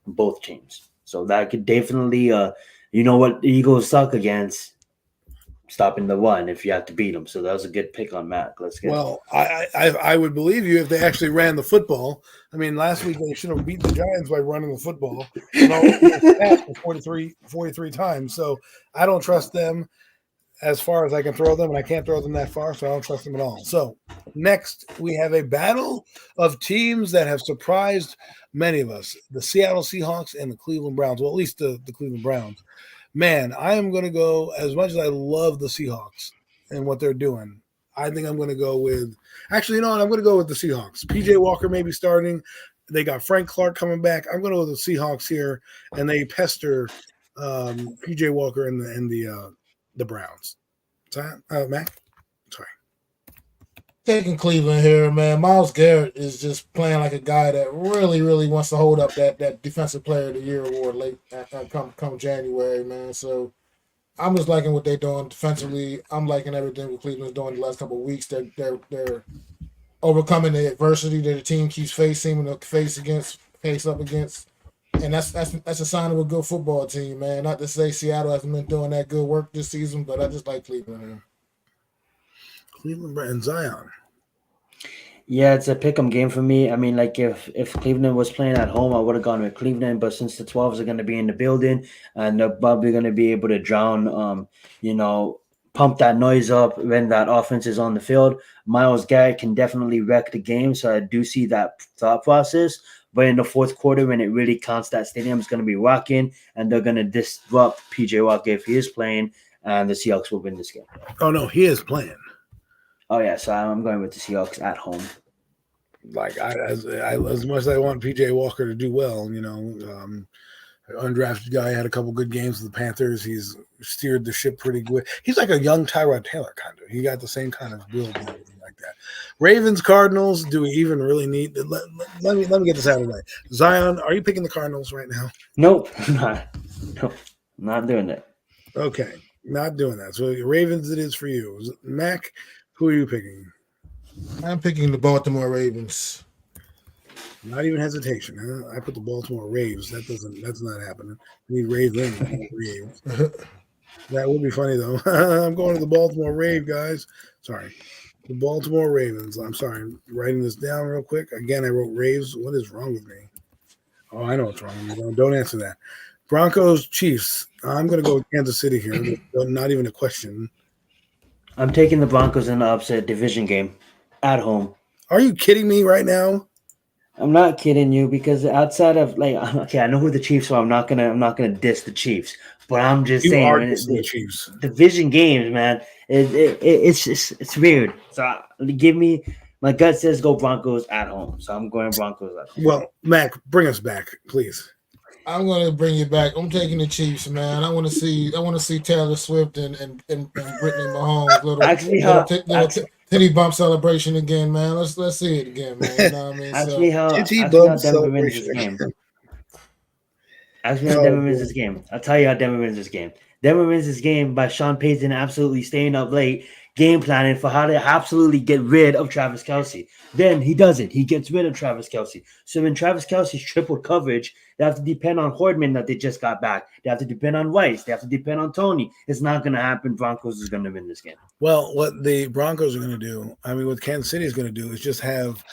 S2: from both teams. So that could definitely, you know what the Eagles suck against? Stopping the run if you have to beat them. So that was a good pick on Mac. Let's get.
S3: Well, I would believe you if they actually ran the football. I mean, last week they should have beat the Giants by running the football. 43 times. So I don't trust them as far as I can throw them, and I can't throw them that far, so I don't trust them at all. So next, we have a battle of teams that have surprised many of us: the Seattle Seahawks and the Cleveland Browns. Well, at least the Cleveland Browns. Man, I am going to go, as much as I love the Seahawks and what they're doing, I think I'm going to go with – actually, you know what? I'm going to go with the Seahawks. P.J. Walker may be starting. They got Frank Clark coming back. I'm going to go with the Seahawks here, and they pester P.J. Walker and the Browns. Mac? Sorry.
S1: Taking Cleveland here, man. Myles Garrett is just playing like a guy that really, really wants to hold up that Defensive Player of the Year award late come January, man. So I'm just liking what they're doing defensively. I'm liking everything what Cleveland's doing the last couple of weeks. They're overcoming the adversity that the team keeps seeming to face up against. And that's a sign of a good football team, man. Not to say Seattle hasn't been doing that good work this season, but I just like Cleveland here.
S3: Cleveland and Zion.
S2: Yeah, it's a pick'em game for me. I mean, like if Cleveland was playing at home, I would have gone with Cleveland. But since the 12s are going to be in the building and they're probably going to be able to drown, pump that noise up when that offense is on the field, Myles Garrett can definitely wreck the game. So I do see that thought process. But in the fourth quarter, when it really counts, that stadium is going to be rocking, and they're going to disrupt PJ Walker if he is playing, and the Seahawks will win this game.
S3: Oh no, he is playing.
S2: Oh yeah, so I'm going with the Seahawks at home.
S3: Like as much as I want PJ Walker to do well, undrafted guy, had a couple good games with the Panthers. He's steered the ship pretty good. He's like a young Tyrod Taylor kind of. He got the same kind of build and everything like that. Ravens, Cardinals. Do we even really need? Let me get this out of the way. Zion, are you picking the Cardinals right now?
S2: Nope, not doing that.
S3: Okay, not doing that. So Ravens, it is for you. Mac, who are you picking?
S1: I'm picking the Baltimore Ravens.
S3: Not even hesitation. Huh? I put the Baltimore Raves. That's not happening. I need Raves. That would be funny though. I'm going to the Baltimore Rave, guys. Sorry. The Baltimore Ravens. I'm sorry. I'm writing this down real quick. Again, I wrote Raves. What is wrong with me? Oh, I know what's wrong with me. Don't answer that. Broncos, Chiefs. I'm going to go with Kansas City here. Not even a question.
S2: I'm taking the Broncos in the upset division game at home.
S3: Are you kidding me right now?
S2: I'm not kidding you because outside of like, okay, I know who the Chiefs are. I'm not gonna diss the Chiefs, but I'm just
S3: You
S2: saying
S3: are
S2: when
S3: dissing the Chiefs.
S2: division games, man, it's just it's weird. So give me my gut says go Broncos at home, so I'm going Broncos at home.
S3: Well, Mac, bring us back, please.
S1: I'm gonna bring you back. I'm taking the Chiefs, man. I want to see Taylor Swift and Brittany Mahomes
S2: Actually,
S1: titty bump celebration again, man. Let's see it again, man. You know what I mean? So
S3: Titty
S2: ask me how
S3: bump
S2: Denver wins this
S3: celebration.
S2: game. Ask me how
S3: Oh,
S2: Denver wins
S3: boy.
S2: this game. I'll tell you how Denver wins this game. Denver wins this game by Sean Payton absolutely staying up late, game planning for how to absolutely get rid of Travis Kelce. Then he does it. He gets rid of Travis Kelce. So when Travis Kelce's triple coverage, they have to depend on Horsemen that they just got back. They have to depend on Weiss. They have to depend on Tony. It's not going to happen. Broncos is going to win this game.
S3: Well, what the Broncos are going to do, I mean, what Kansas City is going to do is just have,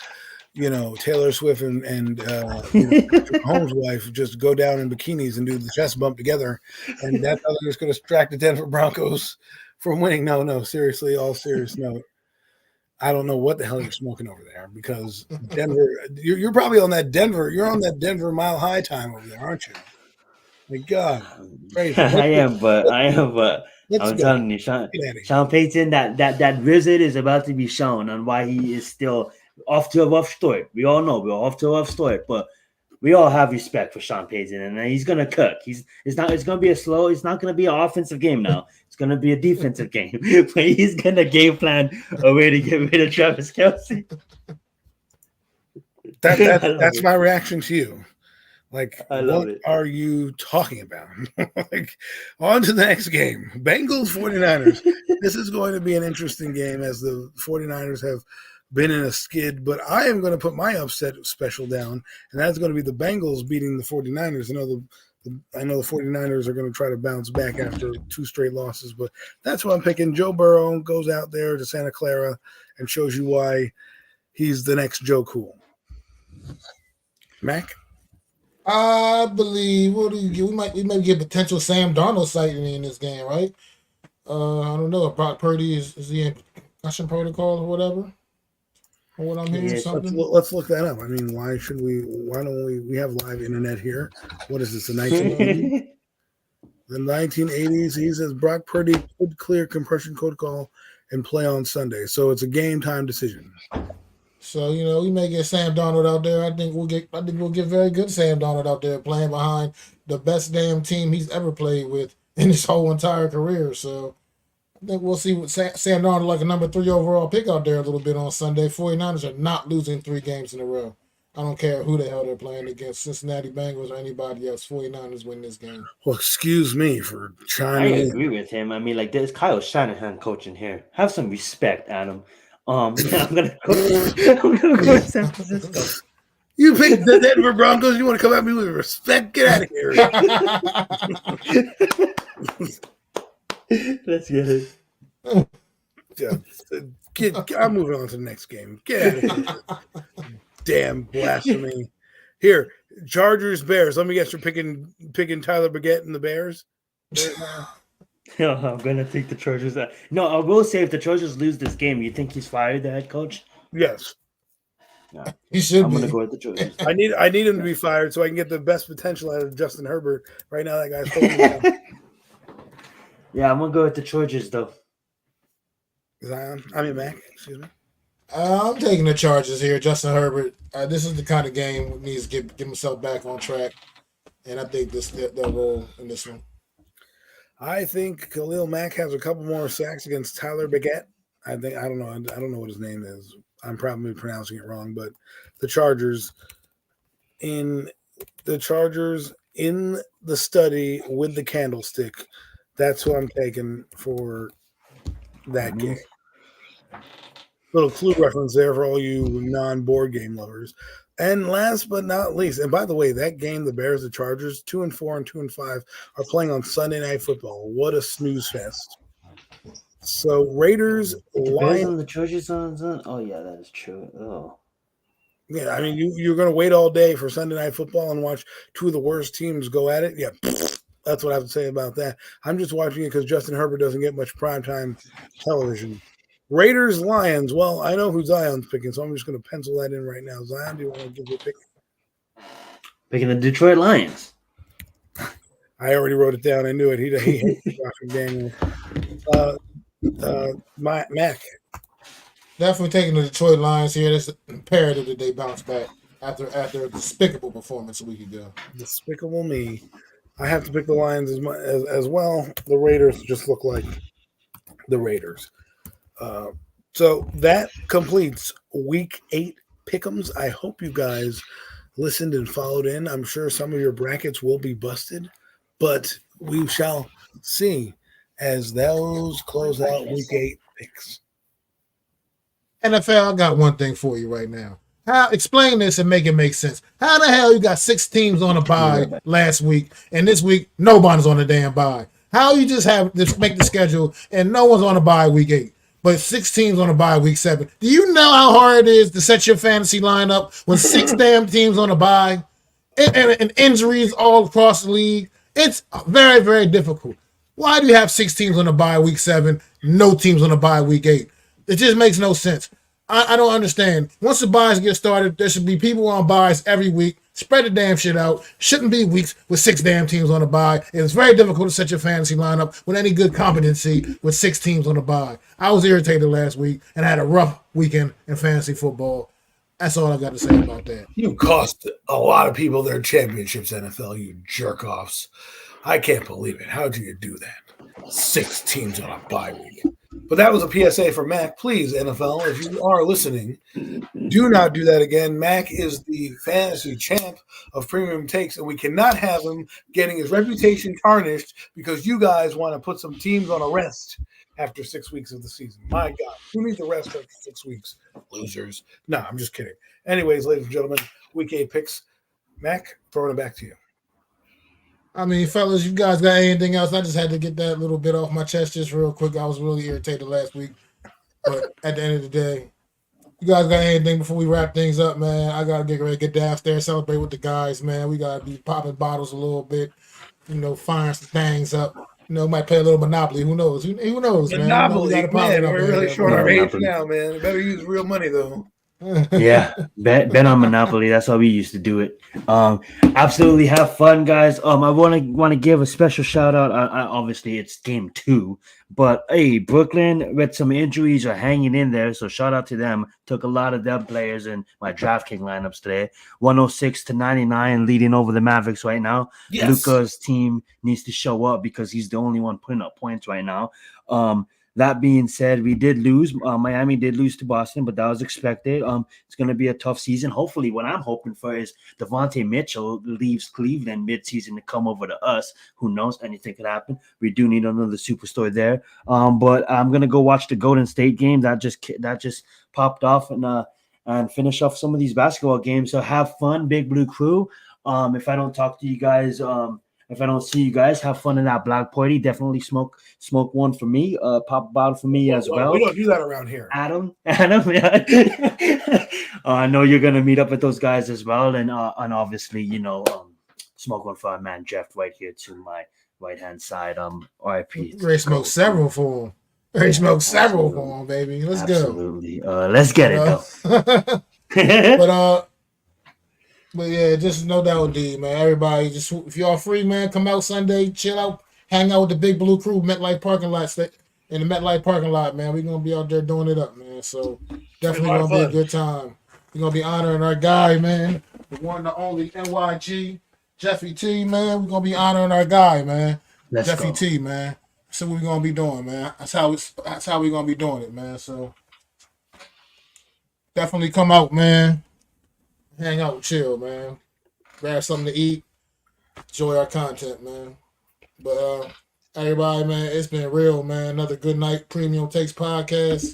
S3: Taylor Swift and Mahomes' wife just go down in bikinis and do the chest bump together, and that's how they're just going to distract the Denver Broncos from winning. No, seriously, all serious note. I don't know what the hell you're smoking over there because Denver. You're probably on that Denver. You're on that Denver Mile High time over there, aren't you? My God, crazy.
S2: I am, but
S3: Let's
S2: I'm
S3: go.
S2: telling you, Sean Payton, that visit is about to be shown on why he is still off to a rough start. We all know we're off to a rough start, but we all have respect for Sean Payton, and he's gonna cook. It's gonna be it's not gonna be an offensive game now. It's gonna be a defensive game. But he's gonna game plan a way to get rid of Travis Kelce.
S3: That's my reaction to you. Like,
S2: I love
S3: what
S2: it.
S3: are you talking about? Like, on to the next game. Bengals 49ers. This is going to be an interesting game as the 49ers have been in a skid, but I am going to put my upset special down, and that's going to be the Bengals beating the 49ers. I know the 49ers are going to try to bounce back after 2 straight losses, but that's what I'm picking. Joe Burrow goes out there to Santa Clara and shows you why he's the next Joe Cool. Mac?
S1: I believe we might get potential Sam Darnold sighting in this game, right? I don't know if Brock Purdy is he in concussion protocol or whatever. Or what I'm hearing,
S2: Yeah,
S1: something.
S3: Let's look that up. I mean, why don't we have live internet here? What is this, the 1980s? The 1980s, he says Brock Purdy could clear concussion protocol and play on Sunday. So it's a game time decision.
S1: So we may get Sam Darnold out there. I think we'll get very good Sam Darnold out there playing behind the best damn team he's ever played with in his whole entire career. So I think we'll see what Sam Darnold, like a number 3 overall pick out there a little bit on Sunday. 49ers are not losing 3 games in a row. I don't care who the hell they're playing against, Cincinnati Bengals or anybody else. 49ers win this game.
S3: Well, excuse me for
S2: I
S3: chiming in.
S2: agree with him. I mean, like there's Kyle Shanahan coaching here. Have some respect, Adam. I'm gonna go to San Francisco.
S3: You picked the Denver Broncos. You want to come at me with respect? Get out of here.
S2: Let's get it.
S3: I'm moving on to the next game. Get out of here. Damn blasphemy. Here, Chargers, Bears. Let me guess, you're picking Tyler Baguette and the Bears?
S2: No, I'm gonna take the Chargers. No, I will say if the Chargers lose this game, you think he's fired, the head coach?
S3: Yes.
S2: No,
S1: He should
S2: I'm
S1: be.
S2: gonna go with the Chargers.
S3: I need him to be fired so I can get the best potential out of Justin Herbert. Right now, that guy's holding down.
S2: Yeah, I'm gonna go with the Chargers though.
S3: Zion. I mean Mac. Excuse me.
S1: I'm taking the Chargers here. Justin Herbert. This is the kind of game that needs to get himself back on track, and I think they'll roll in this one.
S3: I think Khalil Mack has a couple more sacks against Tyler Baguette. I don't know what his name is. I'm probably pronouncing it wrong, but the Chargers in the study with the candlestick. That's who I'm taking for that game. Little clue reference there for all you non-board game lovers. And last but not least, and by the way, that game, the Bears, the Chargers, 2-4 and 2-5, are playing on Sunday Night Football. What a snooze fest! So Raiders,
S2: Bears on the Chargers on. Oh yeah, that is true. Oh.
S3: Yeah, I mean you're going to wait all day for Sunday Night Football and watch 2 of the worst teams go at it. Yeah, that's what I have to say about that. I'm just watching it because Justin Herbert doesn't get much primetime television. Raiders, Lions. Well, I know who Zion's picking, so I'm just going to pencil that in right now. Zion, do you want to give me a pick?
S2: Picking the Detroit Lions.
S3: I already wrote it down. I knew it. He hates Josh McDaniels. Mac.
S1: Definitely taking the Detroit Lions here. It's imperative that they bounce back after a despicable performance a week ago.
S3: Despicable me. I have to pick the Lions as well. The Raiders just look like the Raiders. So that completes Week 8 pick'ems. I hope you guys listened and followed in. I'm sure some of your brackets will be busted, but we shall see as those close out Week 8 picks.
S1: NFL, I got one thing for you right now. Explain this and make it make sense. How the hell you got 6 teams on a bye last week, and this week nobody's on a damn bye? How you just make the schedule and no one's on a bye week 8, but 6 teams on a bye week 7? Do you know how hard it is to set your fantasy lineup when 6 damn teams on a bye and injuries all across the league? It's very, very difficult. Why do you have 6 teams on a bye week 7, no teams on a bye week 8? It just makes no sense. I don't understand. Once the buys get started, there should be people on buys every week. Spread the damn shit out. Shouldn't be weeks with 6 damn teams on a buy. It's very difficult to set your fantasy lineup with any good competency with 6 teams on a buy. I was irritated last week and had a rough weekend in fantasy football. That's all I got to say about that.
S3: You cost a lot of people their championships, NFL, you jerk-offs. I can't believe it. How do you do that? 6 teams on a bye week. But that was a PSA for Mac. Please, NFL, if you are listening, do not do that again. Mac is the fantasy champ of premium takes, and we cannot have him getting his reputation tarnished because you guys want to put some teams on a rest after 6 weeks of the season. My God, who needs a rest after 6 weeks? Losers. No, I'm just kidding. Anyways, ladies and gentlemen, Week 8 picks. Mac, throwing it back to you.
S1: I mean, fellas, you guys got anything else? I just had to get that little bit off my chest just real quick. I was really irritated last week. But at the end of the day, you guys got anything before we wrap things up, man? I got to get ready to get downstairs, celebrate with the guys, man. We got to be popping bottles a little bit, firing some things up. Might play a little Monopoly. Who knows? Who knows, man?
S3: Monopoly, man. We're really short our age now, man. Better use real money, though.
S2: Yeah, bet on Monopoly. That's how we used to do it. Absolutely have fun, guys. I want to give a special shout out. Obviously, it's game 2, but hey, Brooklyn with some injuries are hanging in there. So shout out to them. Took a lot of them players in my DraftKings lineups today. 106-99, leading over the Mavericks right now. Yes. Luka's team needs to show up because he's the only one putting up points right now. That being said, we did lose. Miami did lose to Boston, but that was expected. It's going to be a tough season. Hopefully, what I'm hoping for is Devontae Mitchell leaves Cleveland mid-season to come over to us. Who knows? Anything could happen. We do need another superstar there. But I'm going to go watch the Golden State game. That just popped off and finish off some of these basketball games. So have fun, Big Blue Crew. If I don't talk to you guys, if I don't see you guys, have fun in that black party. Definitely smoke one for me. Pop a bottle for me as well.
S3: We don't do that around here.
S2: Adam. Yeah. I know you're gonna meet up with those guys as well, and obviously, smoke one for our man Jeff right here to my right hand side. RIP.
S1: Ray smoked several for him. Ray smoked several for him, baby. Let's go.
S2: Absolutely. Let's get it though.
S1: But yeah, just no doubt, D, man. Everybody, just if y'all free, man, come out Sunday, chill out, hang out with the Big Blue Crew, MetLife parking lot, in the MetLife parking lot, man. We're gonna be out there doing it up, man. So definitely gonna be a good time. We're gonna be honoring our guy, man, the one and the only NYG, Jeffy T, man. We're gonna be honoring our guy, man. Jeffy T, man. So what we're gonna be doing, man. That's how we're gonna be doing it, man. So definitely come out, man. Hang out, chill, man. Grab something to eat. Enjoy our content, man. But everybody, man, it's been real, man. Another good night, Premium Takes podcast.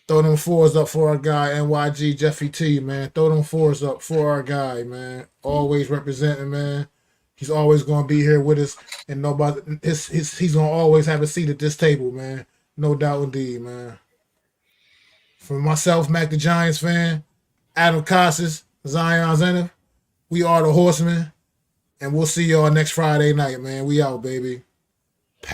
S1: Throw them 4s up for our guy, NYG Jeffy T, man. Throw them 4s up for our guy, man. Always representing, man. He's always gonna be here with us, and he's gonna always have a seat at this table, man. No doubt indeed, man. For myself, MacDaGiantsFan, Adam Costas, Zion Zenith, we are the Horsemen, and we'll see y'all next Friday night, man. We out, baby. Peace.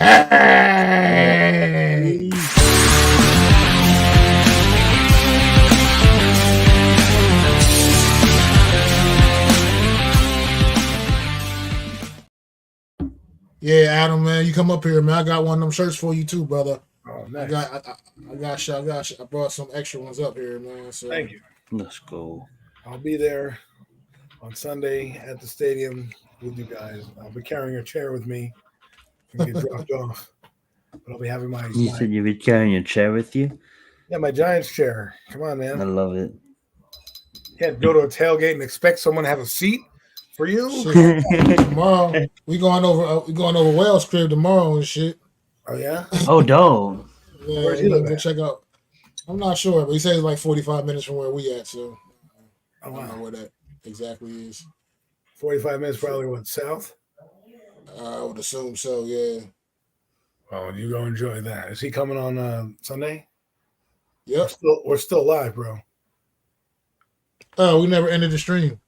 S1: Yeah, Adam, man, you come up here, man. I got one of them shirts for you too, brother.
S3: Oh,
S1: I
S3: nice.
S1: I brought some extra ones up here, man. So
S3: Thank you.
S2: Let's go.
S3: I'll be there on Sunday at the stadium with you guys. I'll be carrying a chair with me and get dropped off. But I'll be having
S2: You said you'd be carrying a chair with you.
S3: my Giants chair. Come on,
S2: I
S3: man.
S2: love it.
S3: Can't go to a tailgate and expect someone to have a seat for you.
S1: shit, tomorrow we going over Wells' crib tomorrow and shit.
S3: Oh yeah.
S2: Oh, dope.
S1: Yeah,
S3: Where's he
S1: we're
S3: live
S1: gonna go
S3: at?
S1: check out. I'm not sure, but he says it's like 45 minutes from where we at, so
S3: Oh
S1: I don't know
S3: wow.
S1: where that exactly is.
S3: 45 minutes probably what south.
S1: I would assume so. Yeah.
S3: Oh, you go enjoy that. Is he coming on Sunday?
S1: Yep.
S3: We're still live, bro.
S1: Oh, we never ended the stream.